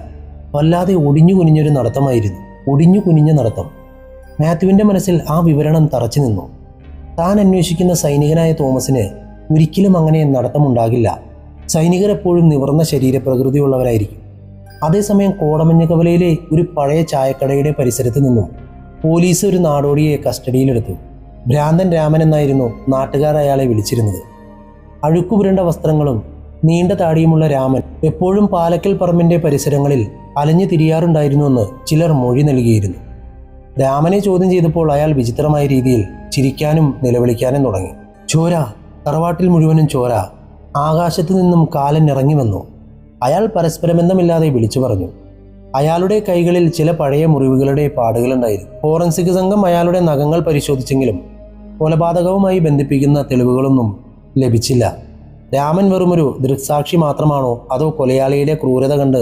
വല്ലാതെ ഒടിഞ്ഞു കുനിഞ്ഞൊരു നടത്തമായിരുന്നു. ഒടിഞ്ഞു കുനിഞ്ഞ നടത്തം. മാത്യുവിൻ്റെ മനസ്സിൽ ആ വിവരണം തറച്ചു നിന്നു. താൻ അന്വേഷിക്കുന്ന സൈനികനായ തോമസിന് ഒരിക്കലും അങ്ങനെ നടത്തമുണ്ടാകില്ല. സൈനികരെപ്പോഴും നിവർന്ന ശരീരപ്രകൃതിയുള്ളവരായിരിക്കും. അതേസമയം കോടമഞ്ഞ കവലയിലെ ഒരു പഴയ ചായക്കടയുടെ പരിസരത്ത് നിന്നും പോലീസ് ഒരു നാടോടിയെ കസ്റ്റഡിയിലെടുത്തു. ഭ്രാന്തൻ രാമൻ എന്നായിരുന്നു നാട്ടുകാർ അയാളെ വിളിച്ചിരുന്നത്. അഴുക്കുപുരണ്ട വസ്ത്രങ്ങളും നീണ്ട താടിയുമുള്ള രാമൻ എപ്പോഴും പാലക്കൽ പറമ്പിൻ്റെ പരിസരങ്ങളിൽ അലഞ്ഞു തിരിയാറുണ്ടായിരുന്നുവെന്ന് ചിലർ മൊഴി നൽകിയിരുന്നു. രാമനെ ചോദ്യം ചെയ്തപ്പോൾ അയാൾ വിചിത്രമായ രീതിയിൽ ചിരിക്കാനും നിലവിളിക്കാനും തുടങ്ങി. ചോര, തറവാട്ടിൽ മുഴുവനും ചോര, ആകാശത്തു നിന്നും കാലൻ ഇറങ്ങി വന്നു. അയാൾ പരസ്പരബന്ധമില്ലാതെ വിളിച്ചു പറഞ്ഞു. അയാളുടെ കൈകളിൽ ചില പഴയ മുറിവുകളുടെ പാടുകളുണ്ടായിരുന്നു. ഫോറൻസിക് സംഘം അയാളുടെ നഖങ്ങൾ പരിശോധിച്ചെങ്കിലും കൊലപാതകവുമായി ബന്ധിപ്പിക്കുന്ന തെളിവുകളൊന്നും ലഭിച്ചില്ല. രാമൻ വെറുമൊരു ദൃക്സാക്ഷി മാത്രമാണോ അതോ കൊലയാളിയുടെ ക്രൂരത കണ്ട്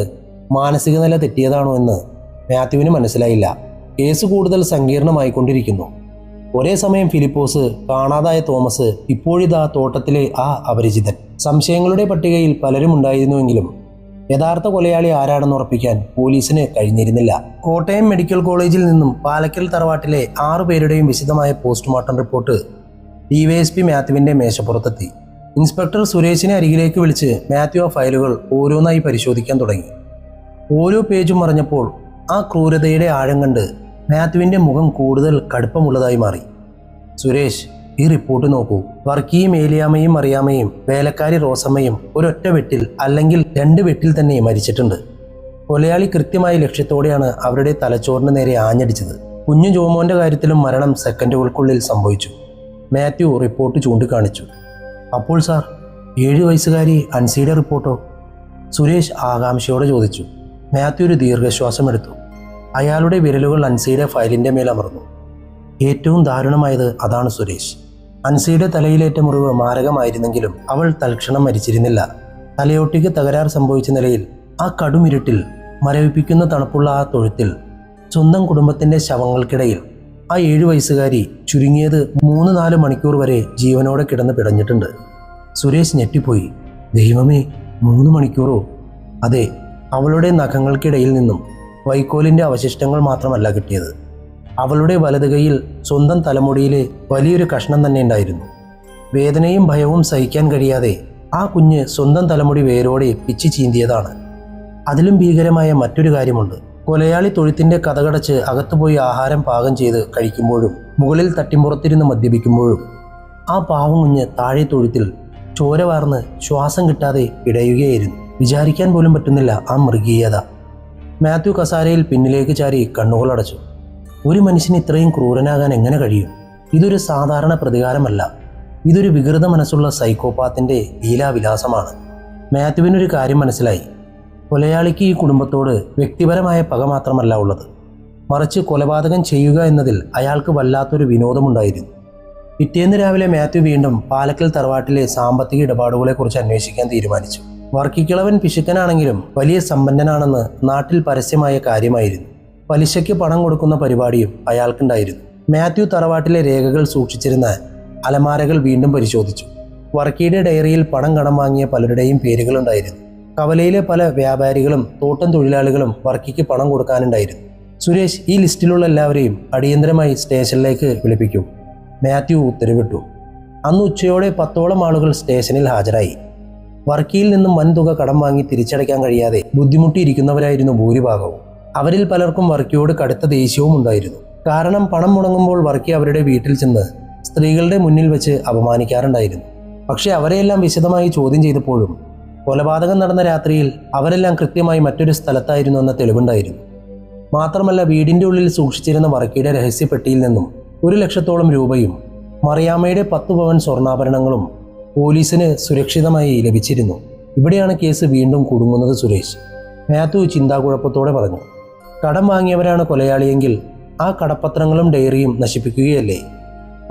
മാനസിക നില തെറ്റിയതാണോ എന്ന് മാത്യുവിന് മനസ്സിലായില്ല. കേസ് കൂടുതൽ സങ്കീർണമായിക്കൊണ്ടിരിക്കുന്നു. ഒരേ സമയം ഫിലിപ്പോസ്, കാണാതായ തോമസ്, ഇപ്പോഴിതാ തോട്ടത്തിലെ ആ അപരിചിതൻ. സംശയങ്ങളുടെ പട്ടികയിൽ പലരും ഉണ്ടായിരുന്നുവെങ്കിലും യഥാർത്ഥ കൊലയാളി ആരാണെന്ന് ഉറപ്പിക്കാൻ പോലീസിന് കഴിഞ്ഞിരുന്നില്ല. കോട്ടയം മെഡിക്കൽ കോളേജിൽ നിന്നും പാലക്കൽ തറവാട്ടിലെ 6 പേരുടെയും വിശദമായ പോസ്റ്റ്മോർട്ടം റിപ്പോർട്ട് DYSP മാത്യുവിൻ്റെ മേശപ്പുറത്തെത്തി. ഇൻസ്പെക്ടർ സുരേഷിനെ അരികിലേക്ക് വിളിച്ച് മാത്യു ആ ഫയലുകൾ ഓരോന്നായി പരിശോധിക്കാൻ തുടങ്ങി. ഓരോ പേജും മറിഞ്ഞപ്പോൾ ആ ക്രൂരതയുടെ ആഴം കണ്ട് മാത്യുവിൻ്റെ മുഖം കൂടുതൽ കടുപ്പമുള്ളതായി മാറി. സുരേഷ്, ഈ റിപ്പോർട്ട് നോക്കൂ. വർക്കിയും ഏലിയാമ്മയും മറിയാമ്മയും വേലക്കാരി റോസമ്മയും ഒരൊറ്റ വെട്ടിൽ അല്ലെങ്കിൽ 2 വെട്ടിൽ തന്നെ മരിച്ചിട്ടുണ്ട്. കൊലയാളി കൃത്യമായ ലക്ഷ്യത്തോടെയാണ് അവരുടെ തലച്ചോറിന് നേരെ ആഞ്ഞടിച്ചത്. കുഞ്ഞു ജോമോന്റെ കാര്യത്തിലും മരണം സെക്കൻഡുകൾക്കുള്ളിൽ സംഭവിച്ചു. മാത്യു റിപ്പോർട്ട് ചൂണ്ടിക്കാണിച്ചു. അപ്പോൾ സാർ, 7 വയസ്സുകാരി അൻസിയുടെ റിപ്പോർട്ടോ? സുരേഷ് ആകാംക്ഷയോടെ ചോദിച്ചു. മാത്യു ഒരു ദീർഘശ്വാസം എടുത്തു. അയാളുടെ വിരലുകൾ അൻസിയുടെ ഫയലിൻ്റെ മേൽ അമർന്നു. ഏറ്റവും ദാരുണമായത് അതാണ് സുരേഷ്. അൻസിയുടെ തലയിലേറ്റ മുറിവ് മാരകമായിരുന്നെങ്കിലും അവൾ തൽക്ഷണം മരിച്ചിരുന്നില്ല. തലയോട്ടിക്ക് തകരാർ സംഭവിച്ച നിലയിൽ ആ കടുമിരുട്ടിൽ മരവിപ്പിക്കുന്ന തണുപ്പുള്ള ആ തൊഴുത്തിൽ സ്വന്തം കുടുംബത്തിൻ്റെ ശവങ്ങൾക്കിടയിൽ ആ 7 വയസ്സുകാരി ചുരുങ്ങിയത് 3-4 മണിക്കൂർ വരെ ജീവനോടെ കിടന്ന് പിടഞ്ഞിട്ടുണ്ട്. സുരേഷ് ഞെട്ടിപ്പോയി. ദൈവമേ, 3 മണിക്കൂറോ? അതെ, അവളുടെ നഖങ്ങൾക്കിടയിൽ നിന്നും വൈക്കോലിൻ്റെ അവശിഷ്ടങ്ങൾ മാത്രമല്ല കിട്ടിയത്. അവളുടെ വലത് കൈയിൽ സ്വന്തം തലമുടിയിലെ വലിയൊരു കഷ്ണം തന്നെ ഉണ്ടായിരുന്നു. വേദനയും ഭയവും സഹിക്കാൻ കഴിയാതെ ആ കുഞ്ഞ് സ്വന്തം തലമുടി വേരോടെ പിച്ചി ചീന്തിയതാണ്. അതിലും ഭീകരമായ മറ്റൊരു കാര്യമുണ്ട്. കൊലയാളി തൊഴുത്തിൻ്റെ കതകടച്ച് അകത്തുപോയി ആഹാരം പാകം ചെയ്ത് കഴിക്കുമ്പോഴും മുകളിൽ തട്ടിമ്പുറത്തിരുന്ന് മദ്യപിക്കുമ്പോഴും ആ പാവം കുഞ്ഞ് താഴെ തൊഴുത്തിൽ ചോര വാർന്ന് ശ്വാസം കിട്ടാതെ പിടയുകയായിരുന്നു. വിചാരിക്കാൻ പോലും പറ്റുന്നില്ല ആ മൃഗീയത. മാത്യു കസാരയിൽ പിന്നിലേക്ക് ചാരി കണ്ണുകളടച്ചു. ഒരു മനുഷ്യന് ഇത്രയും ക്രൂരനാകാൻ എങ്ങനെ കഴിയും? ഇതൊരു സാധാരണ പ്രതികാരമല്ല. ഇതൊരു വികൃത മനസ്സുള്ള സൈക്കോപാത്തിൻ്റെ ലീലാവിലാസമാണ്. മാത്യുവിനൊരു കാര്യം മനസ്സിലായി. കൊലയാളിക്ക് ഈ കുടുംബത്തോട് വ്യക്തിപരമായ പക മാത്രമല്ല ഉള്ളത്, മറിച്ച് കൊലപാതകം ചെയ്യുക എന്നതിൽ അയാൾക്ക് വല്ലാത്തൊരു വിനോദമുണ്ടായിരുന്നു. പിറ്റേന്ന് രാവിലെ മാത്യു വീണ്ടും പാലക്കൽ തറവാട്ടിലെ സാമ്പത്തിക ഇടപാടുകളെക്കുറിച്ച് അന്വേഷിക്കാൻ തീരുമാനിച്ചു. വർക്കിക്കിളവൻ പിശുക്കനാണെങ്കിലും വലിയ സമ്പന്നനാണെന്ന് നാട്ടിൽ പരസ്യമായ കാര്യമായിരുന്നു. പലിശയ്ക്ക് പണം കൊടുക്കുന്ന പരിപാടിയും അയാൾക്കുണ്ടായിരുന്നു. മാത്യു തറവാട്ടിലെ രേഖകൾ സൂക്ഷിച്ചിരുന്ന അലമാരകൾ വീണ്ടും പരിശോധിച്ചു. വർക്കിയുടെ ഡയറിയിൽ പണം കടം വാങ്ങിയ പലരുടെയും പേരുകളുണ്ടായിരുന്നു. കവലയിലെ പല വ്യാപാരികളും തോട്ടം തൊഴിലാളികളും വർക്കിക്ക് പണം കൊടുക്കാനുണ്ടായിരുന്നു. സുരേഷ്, ഈ ലിസ്റ്റിലുള്ള എല്ലാവരെയും അടിയന്തരമായി സ്റ്റേഷനിലേക്ക് വിളിപ്പിക്കും. മാത്യു ഉത്തരവിട്ടു. അന്ന് ഉച്ചയോടെ 10ഓളം ആളുകൾ സ്റ്റേഷനിൽ ഹാജരായി. വർക്കിയിൽ നിന്നും വൻതുക കടം വാങ്ങി തിരിച്ചടയ്ക്കാൻ കഴിയാതെ ബുദ്ധിമുട്ടിയിരിക്കുന്നവരായിരുന്നു ഭൂരിഭാഗവും. അവരിൽ പലർക്കും വർക്കിയോട് കടുത്ത ദേഷ്യവും ഉണ്ടായിരുന്നു. കാരണം പണം മുടങ്ങുമ്പോൾ വർക്കി അവരുടെ വീട്ടിൽ ചെന്ന് സ്ത്രീകളുടെ മുന്നിൽ വെച്ച് അപമാനിക്കാറുണ്ടായിരുന്നു. പക്ഷേ അവരെയെല്ലാം വിശദമായി ചോദ്യം ചെയ്തപ്പോഴും കൊലപാതകം നടന്ന രാത്രിയിൽ അവരെല്ലാം കൃത്യമായി മറ്റൊരു സ്ഥലത്തായിരുന്നു എന്ന തെളിവുണ്ടായിരുന്നു. മാത്രമല്ല വീടിൻ്റെ ഉള്ളിൽ സൂക്ഷിച്ചിരുന്ന വർക്കിയുടെ രഹസ്യപ്പെട്ടിയിൽ നിന്നും 1,00,000-ഓളം രൂപയും മറിയാമ്മയുടെ 10 പവൻ സ്വർണ്ണാഭരണങ്ങളും പോലീസിന് സുരക്ഷിതമായി ലഭിച്ചിരുന്നു. ഇവിടെയാണ് കേസ് വീണ്ടും കുടുങ്ങുന്നത് സുരേഷ്. മാത്യു ചിന്താകുഴപ്പത്തോടെ പറഞ്ഞു. കടം വാങ്ങിയവരാണ് കൊലയാളിയെങ്കിൽ ആ കടപ്പത്രങ്ങളും ഡയറിയും നശിപ്പിക്കുകയല്ലേ?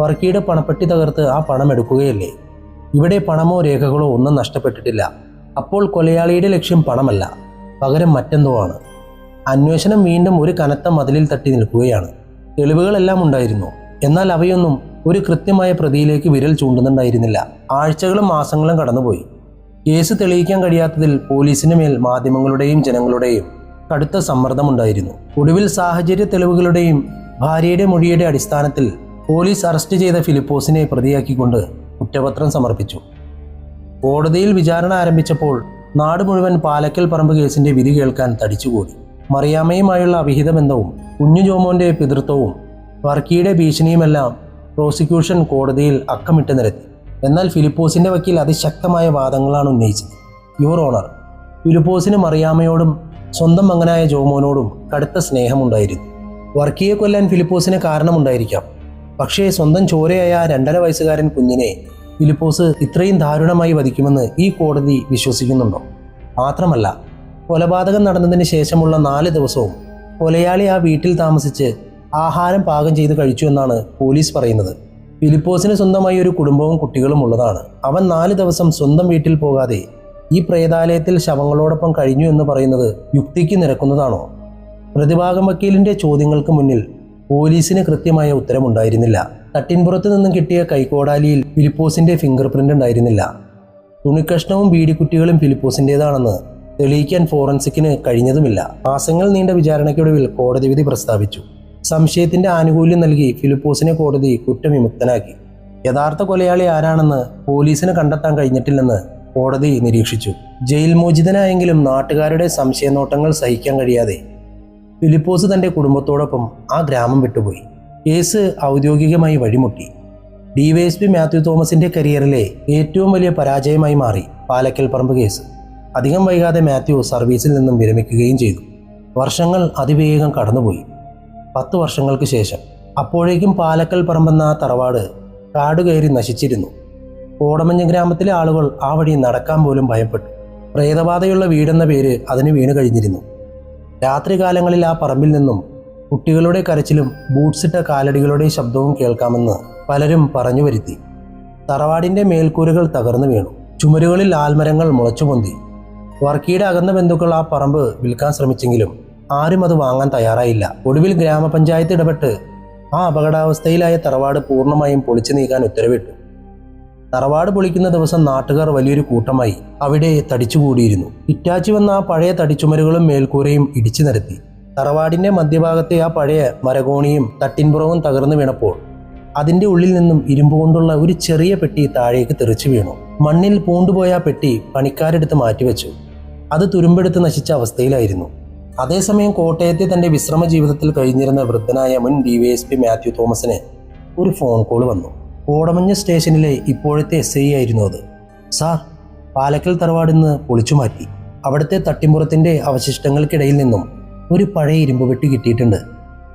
വർക്കിയുടെ പണപ്പെട്ടി തകർത്ത് ആ പണം എടുക്കുകയല്ലേ? ഇവിടെ പണമോ രേഖകളോ ഒന്നും നഷ്ടപ്പെട്ടിട്ടില്ല. അപ്പോൾ കൊലയാളിയുടെ ലക്ഷ്യം പണമല്ല, പകരം മറ്റെന്തോ ആണ്. അന്വേഷണം വീണ്ടും ഒരു കനത്ത മതിലിൽ തട്ടി നിൽക്കുകയാണ്. തെളിവുകളെല്ലാം ഉണ്ടായിരുന്നു, എന്നാൽ അവയൊന്നും ഒരു കൃത്യമായ പ്രതിയിലേക്ക് വിരൽ ചൂണ്ടുന്നുണ്ടായിരുന്നില്ല. ആഴ്ചകളും മാസങ്ങളും കടന്നുപോയി. കേസ് തെളിയിക്കാൻ കഴിയാത്തതിൽ പോലീസിന് മേൽ മാധ്യമങ്ങളുടെയും ജനങ്ങളുടെയും കടുത്ത സമ്മർദ്ദമുണ്ടായിരുന്നു. ഒടുവിൽ സാഹചര്യ തെളിവുകളുടെയും ഭാര്യയുടെ മൊഴിയുടെ അടിസ്ഥാനത്തിൽ പോലീസ് അറസ്റ്റ് ചെയ്ത ഫിലിപ്പോസിനെ പ്രതിയാക്കിക്കൊണ്ട് കുറ്റപത്രം സമർപ്പിച്ചു. കോടതിയിൽ വിചാരണ ആരംഭിച്ചപ്പോൾ നാട് മുഴുവൻ പാലക്കൽ പറമ്പ് കേസിന്റെ വിധി കേൾക്കാൻ തടിച്ചുകൂടി. മറിയാമ്മയുമായുള്ള അവിഹിത ബന്ധവും കുഞ്ഞു ജോമോന്റെ പിതൃത്വവും വർക്കിയുടെ ഭീഷണിയുമെല്ലാം പ്രോസിക്യൂഷൻ കോടതിയിൽ അക്കമിട്ട് നിരത്തി. എന്നാൽ ഫിലിപ്പോസിന്റെ വക്കീൽ അതിശക്തമായ വാദങ്ങളാണ് ഉന്നയിച്ചത്. യുവർ ഓണർ, ഫിലിപ്പോസിന് മറിയാമ്മയോടും സ്വന്തം മകനായ ജോമോനോടും കടുത്ത സ്നേഹമുണ്ടായിരുന്നു. വർക്കിയെ കൊല്ലാൻ ഫിലിപ്പോസിന് കാരണമുണ്ടായിരിക്കാം. പക്ഷേ സ്വന്തം ചോരയായ 2.5 വയസ്സുകാരൻ കുഞ്ഞിനെ ഫിലിപ്പോസ് ഇത്രയും ദാരുണമായി വധിക്കുമെന്ന് ഈ കോടതി വിശ്വസിക്കുന്നുണ്ടോ? മാത്രമല്ല, കൊലപാതകം നടന്നതിന് ശേഷമുള്ള 4 ദിവസവും കൊലയാളി ആ വീട്ടിൽ താമസിച്ച് ആഹാരം പാകം ചെയ്ത് കഴിച്ചു എന്നാണ് പോലീസ് പറയുന്നത്. ഫിലിപ്പോസിന് സ്വന്തമായി ഒരു കുടുംബവും കുട്ടികളും ഉള്ളതാണ്. അവൻ 4 ദിവസം സ്വന്തം വീട്ടിൽ പോകാതെ ഈ പ്രേതാലയത്തിൽ ശവങ്ങളോടൊപ്പം കഴിഞ്ഞു എന്ന് പറയുന്നത് യുക്തിക്ക് നിരക്കുന്നതാണോ? പ്രതിഭാഗം വക്കീലിന്റെ ചോദ്യങ്ങൾക്ക് മുന്നിൽ പോലീസിന് കൃത്യമായ ഉത്തരമുണ്ടായിരുന്നില്ല. തട്ടിൻപുറത്ത് നിന്നും കിട്ടിയ കൈക്കോടാലിയിൽ ഫിലിപ്പോസിന്റെ ഫിംഗർ പ്രിന്റ് ഉണ്ടായിരുന്നില്ല. തുണിക്കഷ്ണവും ബീഡിക്കുട്ടികളും ഫിലിപ്പോസിൻ്റെതാണെന്ന് തെളിയിക്കാൻ ഫോറൻസിക്കിന് കഴിഞ്ഞതുമില്ല. മാസങ്ങൾ നീണ്ട വിചാരണയ്ക്കൊടുവിൽ കോടതി വിധി പ്രസ്താവിച്ചു. സംശയത്തിന്റെ ആനുകൂല്യം നൽകി ഫിലിപ്പോസിനെ കോടതി കുറ്റവിമുക്തനാക്കി. യഥാർത്ഥ കൊലയാളി ആരാണെന്ന് പോലീസിന് കണ്ടെത്താൻ കഴിഞ്ഞിട്ടില്ലെന്ന് കോടതി നിരീക്ഷിച്ചു. ജയിൽ മോചിതനായെങ്കിലും നാട്ടുകാരുടെ സംശയനോട്ടങ്ങൾ സഹിക്കാൻ കഴിയാതെ ഫിലിപ്പോസ് തന്റെ കുടുംബത്തോടൊപ്പം ആ ഗ്രാമം വിട്ടുപോയി. കേസ് ഔദ്യോഗികമായി വഴിമുട്ടി. ഡിവൈഎസ്പി മാത്യു തോമസിന്റെ കരിയറിലെ ഏറ്റവും വലിയ പരാജയമായി മാറി പാലക്കൽ പറമ്പ് കേസ്. അധികം വൈകാതെ മാത്യു സർവീസിൽ നിന്നും വിരമിക്കുകയും ചെയ്തു. വർഷങ്ങൾ അതിവേഗം കടന്നുപോയി. 10 വർഷങ്ങൾക്ക് ശേഷം അപ്പോഴേക്കും പാലക്കൽ പറമ്പെന്ന ആ തറവാട് കാടുകയറി നശിച്ചിരുന്നു. കോടമഞ്ഞ് ഗ്രാമത്തിലെ ആളുകൾ ആ വഴി നടക്കാൻ പോലും ഭയപ്പെട്ടു. പ്രേതബാധയുള്ള വീടെന്ന പേര് അതിന് വീണു കഴിഞ്ഞിരുന്നു. രാത്രികാലങ്ങളിൽ ആ പറമ്പിൽ നിന്നും കുട്ടികളുടെ കരച്ചിലും ബൂട്ട്സിട്ട കാലടികളുടെ ശബ്ദവും കേൾക്കാമെന്ന് പലരും പറഞ്ഞു വരുത്തി. തറവാടിന്റെ മേൽക്കൂരകൾ തകർന്നു വീണു. ചുമരുകളിൽ ആൽമരങ്ങൾ മുളച്ചുപൊന്തി. വർക്കിയുടെ അകന്ന ബന്ധുക്കൾ ആ പറമ്പ് വിൽക്കാൻ ശ്രമിച്ചെങ്കിലും ആരും അത് വാങ്ങാൻ തയ്യാറായില്ല. ഒടുവിൽ ഗ്രാമപഞ്ചായത്ത് ഇടപെട്ട് ആ അപകടാവസ്ഥയിലായ തറവാട് പൂർണ്ണമായും പൊളിച്ചു നീക്കാൻ ഉത്തരവിട്ടു. തറവാട് പൊളിക്കുന്ന ദിവസം നാട്ടുകാർ വലിയൊരു കൂട്ടമായി അവിടെ തടിച്ചുകൂടിയിരുന്നു. ഇറ്റാച്ചി വന്ന ആ പഴയ തടിച്ചുമരുകളും മേൽക്കൂരയും ഇടിച്ചു നിരത്തി. തറവാടിന്റെ മധ്യഭാഗത്തെ ആ പഴയ മരകോണിയും തട്ടിൻപുറവും തകർന്നു വീണപ്പോൾ അതിന്റെ ഉള്ളിൽ നിന്നും ഇരുമ്പ് കൊണ്ടുള്ള ഒരു ചെറിയ പെട്ടി താഴേക്ക് തെറിച്ചു വീണു. മണ്ണിൽ പൂണ്ടുപോയ ആ പെട്ടി പണിക്കാരെടുത്ത് മാറ്റിവെച്ചു. അത് തുരുമ്പെടുത്ത് നശിച്ച അവസ്ഥയിലായിരുന്നു. അതേസമയം കോട്ടയത്തെ തന്റെ വിശ്രമ ജീവിതത്തിൽ കഴിഞ്ഞിരുന്ന വൃദ്ധനായ മുൻ ഡിവൈഎസ്പി മാത്യു തോമസിന് ഒരു ഫോൺ കോൾ വന്നു. കോടമഞ്ഞ് സ്റ്റേഷനിലെ ഇപ്പോഴത്തെ SI ആയിരുന്നു അത്. സാർ, പാലക്കൽ തറവാടിന്ന് പൊളിച്ചു മാറ്റി. അവിടുത്തെ തട്ടിമ്പുറത്തിന്റെ അവശിഷ്ടങ്ങൾക്കിടയിൽ നിന്നും ഒരു പഴയ ഇരുമ്പ് പെട്ടി കിട്ടിയിട്ടുണ്ട്.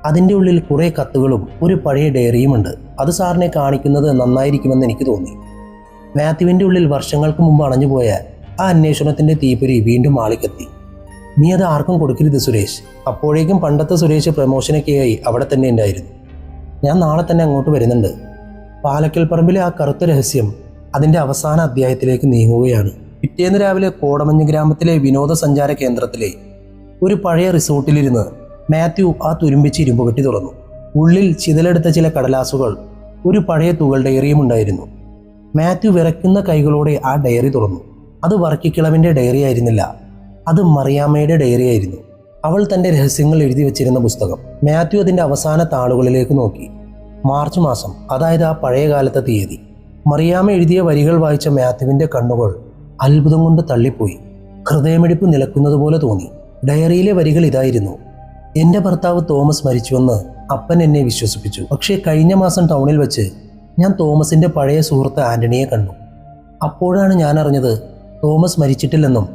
അതിൻ്റെ ഉള്ളിൽ കുറേ കത്തുകളും ഒരു പഴയ ഡയറിയുമുണ്ട്. അത് സാറിനെ കാണിക്കുന്നത് നന്നായിരിക്കുമെന്ന് എനിക്ക് തോന്നി. മാത്യുവിൻ്റെ ഉള്ളിൽ വർഷങ്ങൾക്ക് മുമ്പ് അണഞ്ഞുപോയ ആ അന്വേഷണത്തിന്റെ തീപ്പൊരി വീണ്ടും ആളിക്കത്തി. നീ അത് ആർക്കും കൊടുക്കരുത് സുരേഷ്. അപ്പോഴേക്കും പണ്ടത്തെ സുരേഷ് പ്രമോഷനൊക്കെയായി അവിടെ തന്നെ ഉണ്ടായിരുന്നു. ഞാൻ നാളെ തന്നെ അങ്ങോട്ട് വരുന്നുണ്ട്. പാലക്കൽ പറമ്പിലെ ആ കറുത്ത രഹസ്യം അതിൻ്റെ അവസാന അധ്യായത്തിലേക്ക് നീങ്ങുകയാണ്. പിറ്റേന്ന് രാവിലെ കോടമഞ്ഞ് ഗ്രാമത്തിലെ വിനോദസഞ്ചാര കേന്ദ്രത്തിലെ ഒരു പഴയ റിസോർട്ടിലിരുന്ന് മാത്യു ആ തുരുമ്പിച്ച് ഇരുമ്പുകെട്ടി തുറന്നു. ഉള്ളിൽ ചിതലെടുത്ത ചില കടലാസുകൾ, ഒരു പഴയ തുകൽ ഡയറിയും ഉണ്ടായിരുന്നു. മാത്യു വിറയ്ക്കുന്ന കൈകളോടെ ആ ഡയറി തുറന്നു. അത് വർക്കിക്കിളവിൻ്റെ ഡയറി ആയിരുന്നില്ല, അത് മറിയാമ്മയുടെ ഡയറി ആയിരുന്നു. അവൾ തൻ്റെ രഹസ്യങ്ങൾ എഴുതി വച്ചിരുന്ന പുസ്തകം. മാത്യു അതിൻ്റെ അവസാന താളുകളിലേക്ക് നോക്കി. മാർച്ച് മാസം, അതായത് ആ പഴയ കാലത്തെ തീയതി. മറിയാമ്മ എഴുതിയ വരികൾ വായിച്ച മാത്യുവിൻ്റെ കണ്ണുകൾ അത്ഭുതം കൊണ്ട് തള്ളിപ്പോയി. ഹൃദയമിടിപ്പ് നിലക്കുന്നത് പോലെ തോന്നി. ഡയറിയിലെ വരികൾ ഇതായിരുന്നു: എൻ്റെ ഭർത്താവ് തോമസ് മരിച്ചുവെന്ന് അപ്പൻ എന്നെ വിശ്വസിപ്പിച്ചു. പക്ഷേ കഴിഞ്ഞ മാസം ടൗണിൽ വെച്ച് ഞാൻ തോമസിൻ്റെ പഴയ സുഹൃത്ത് ആൻ്റണിയെ കണ്ടു. അപ്പോഴാണ് ഞാൻ അറിഞ്ഞത് തോമസ് മരിച്ചിട്ടില്ലെന്നും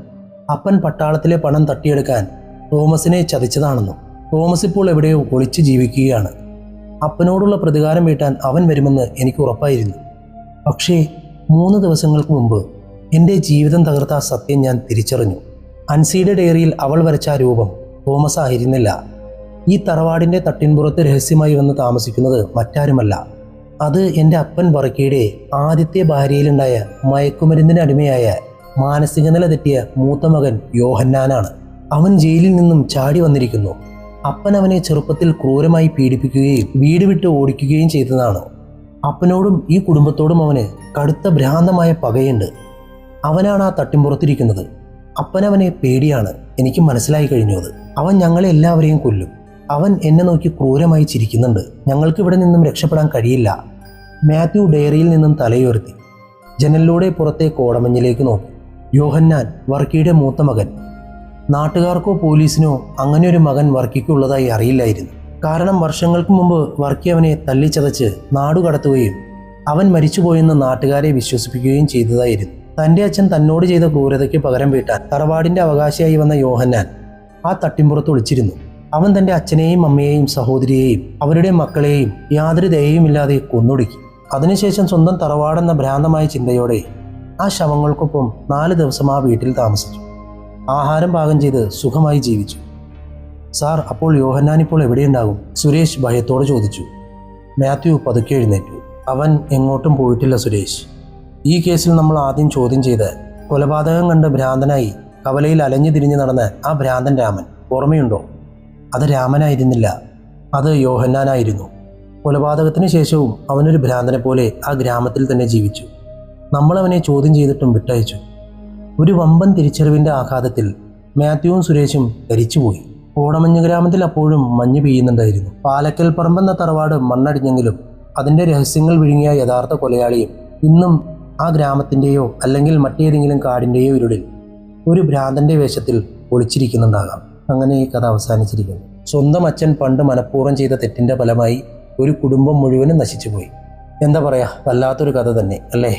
അപ്പൻ പട്ടാളത്തിലെ പണം തട്ടിയെടുക്കാൻ തോമസിനെ ചതിച്ചതാണെന്നും. തോമസ് ഇപ്പോൾ എവിടെയോ ഒളിച്ചു ജീവിക്കുകയാണ്. അപ്പനോടുള്ള പ്രതികാരം വീട്ടാൻ അവൻ വരുമെന്ന് എനിക്ക് ഉറപ്പായിരുന്നു. പക്ഷേ 3 ദിവസങ്ങൾക്ക് മുമ്പ് എൻ്റെ ജീവിതം തകർത്ത ആ സത്യം ഞാൻ തിരിച്ചറിഞ്ഞു. അൻസിയുടെ ഡയറിയിൽ അവൾ വരച്ച ആ രൂപം തോമസ് ആയിരുന്നില്ല. ഈ തറവാടിൻ്റെ തട്ടിൻപുറത്ത് രഹസ്യമായി വന്ന് താമസിക്കുന്നത് മറ്റാരുമല്ല, അത് എൻ്റെ അപ്പൻ വർക്കിയുടെ ആദ്യത്തെ ഭാര്യയിലുണ്ടായ മയക്കുമരുന്നിന് അടിമയായ മാനസിക നില തെറ്റിയ മൂത്ത മകൻ യോഹന്നാനാണ്. അവൻ ജയിലിൽ നിന്നും ചാടി വന്നിരിക്കുന്നു. അപ്പൻ അവനെ ചെറുപ്പത്തിൽ ക്രൂരമായി പീഡിപ്പിക്കുകയും വീട് വിട്ട് ഓടിക്കുകയും ചെയ്തതാണ്. അപ്പനോടും ഈ കുടുംബത്തോടും അവന് കടുത്ത ഭ്രാന്തമായ പകയുണ്ട്. അവനാണ് ആ തട്ടിമ്പുറത്തിരിക്കുന്നത്. അപ്പനവനെ പേടിയാണ്. എനിക്ക് മനസ്സിലായി കഴിഞ്ഞു അത്. അവൻ ഞങ്ങളെ എല്ലാവരെയും കൊല്ലും. അവൻ എന്നെ നോക്കി ക്രൂരമായി ചിരിക്കുന്നുണ്ട്. ഞങ്ങൾക്ക് ഇവിടെ നിന്നും രക്ഷപ്പെടാൻ കഴിയില്ല. മാത്യു ഡയറിയിൽ നിന്നും തലയുയർത്തി ജനലിലൂടെ പുറത്തെ കോടമഞ്ഞിലേക്ക് നോക്കി. യോഹന്നാൻ വർക്കിയുടെ മൂത്ത മകൻ. നാട്ടുകാർക്കോ പോലീസിനോ അങ്ങനെ ഒരു മകൻ വർക്കിക്കുള്ളതായി അറിയില്ലായിരുന്നു. കാരണം വർഷങ്ങൾക്ക് മുമ്പ് വർക്കി അവനെ തല്ലിച്ചതച്ച് നാടുകടത്തുകയും അവൻ മരിച്ചുപോയെന്ന് നാട്ടുകാരെ വിശ്വസിപ്പിക്കുകയും ചെയ്തതായിരുന്നു. തൻ്റെ അച്ഛൻ തന്നോട് ചെയ്ത ക്രൂരതയ്ക്ക് പകരം വീട്ടാൻ തറവാടിൻ്റെ അവകാശിയായി വന്ന യോഹന്നാൻ ആ തട്ടിമ്പുറത്ത് ഒളിച്ചിരുന്നു. അവൻ തൻ്റെ അച്ഛനെയും അമ്മയെയും സഹോദരിയെയും അവരുടെ മക്കളെയും യാതൊരു ദയയുമില്ലാതെ കൊന്നൊടുക്കി. അതിനുശേഷം സ്വന്തം തറവാടെന്ന ഭ്രാന്തമായ ചിന്തയോടെ ആ ശവങ്ങൾക്കൊപ്പം 4 ദിവസം ആ വീട്ടിൽ താമസിച്ചു. ആഹാരം പാകം ചെയ്ത് സുഖമായി ജീവിച്ചു. സാർ, അപ്പോൾ യോഹന്നാൻ ഇപ്പോൾ എവിടെയുണ്ടാകും? സുരേഷ് ഭയത്തോടെ ചോദിച്ചു. മാത്യു പതുക്കെ എഴുന്നേറ്റു. അവൻ എങ്ങോട്ടും പോയിട്ടില്ല സുരേഷ്. ഈ കേസിൽ നമ്മൾ ആദ്യം ചോദ്യം ചെയ്ത് കൊലപാതകം കണ്ട് ഭ്രാന്തനായി കവലയിൽ അലഞ്ഞു തിരിഞ്ഞു നടന്ന ആ ഭ്രാന്തൻ രാമൻ ഓർമ്മയുണ്ടോ? അത് രാമനായിരുന്നില്ല, അത് യോഹന്നാനായിരുന്നു. കൊലപാതകത്തിന് ശേഷവും അവനൊരു ഭ്രാന്തനെ പോലെ ആ ഗ്രാമത്തിൽ തന്നെ ജീവിച്ചു. നമ്മൾ അവനെ ചോദ്യം ചെയ്തിട്ടും വിട്ടയച്ചു. ഒരു വമ്പൻ തിരിച്ചറിവിൻ്റെ ആഘാതത്തിൽ മാത്യുവും സുരേഷും ധരിച്ചുപോയി. കോടമഞ്ഞ് ഗ്രാമത്തിൽ അപ്പോഴും മഞ്ഞ് പെയ്യുന്നുണ്ടായിരുന്നു. പാലക്കൽ പറമ്പെന്ന തറവാട് മണ്ണടിഞ്ഞെങ്കിലും അതിൻ്റെ രഹസ്യങ്ങൾ വിഴുങ്ങിയ യഥാർത്ഥ കൊലയാളിയും ഇന്നും ആ ഗ്രാമത്തിൻ്റെയോ അല്ലെങ്കിൽ മറ്റേതെങ്കിലും കാടിൻ്റെയോ ഇരുളിൽ ഒരു ഭ്രാന്തൻ്റെ വേഷത്തിൽ ഒളിച്ചിരിക്കുന്നുണ്ടാകാം. അങ്ങനെ ഈ കഥ അവസാനിച്ചിരിക്കുന്നു. സ്വന്തം അച്ഛൻ പണ്ട് മനഃപൂർവ്വം ചെയ്ത തെറ്റിൻ്റെ ഫലമായി ഒരു കുടുംബം മുഴുവനും നശിച്ചുപോയി. എന്താ പറയുക, വല്ലാത്തൊരു കഥ തന്നെ അല്ലേ?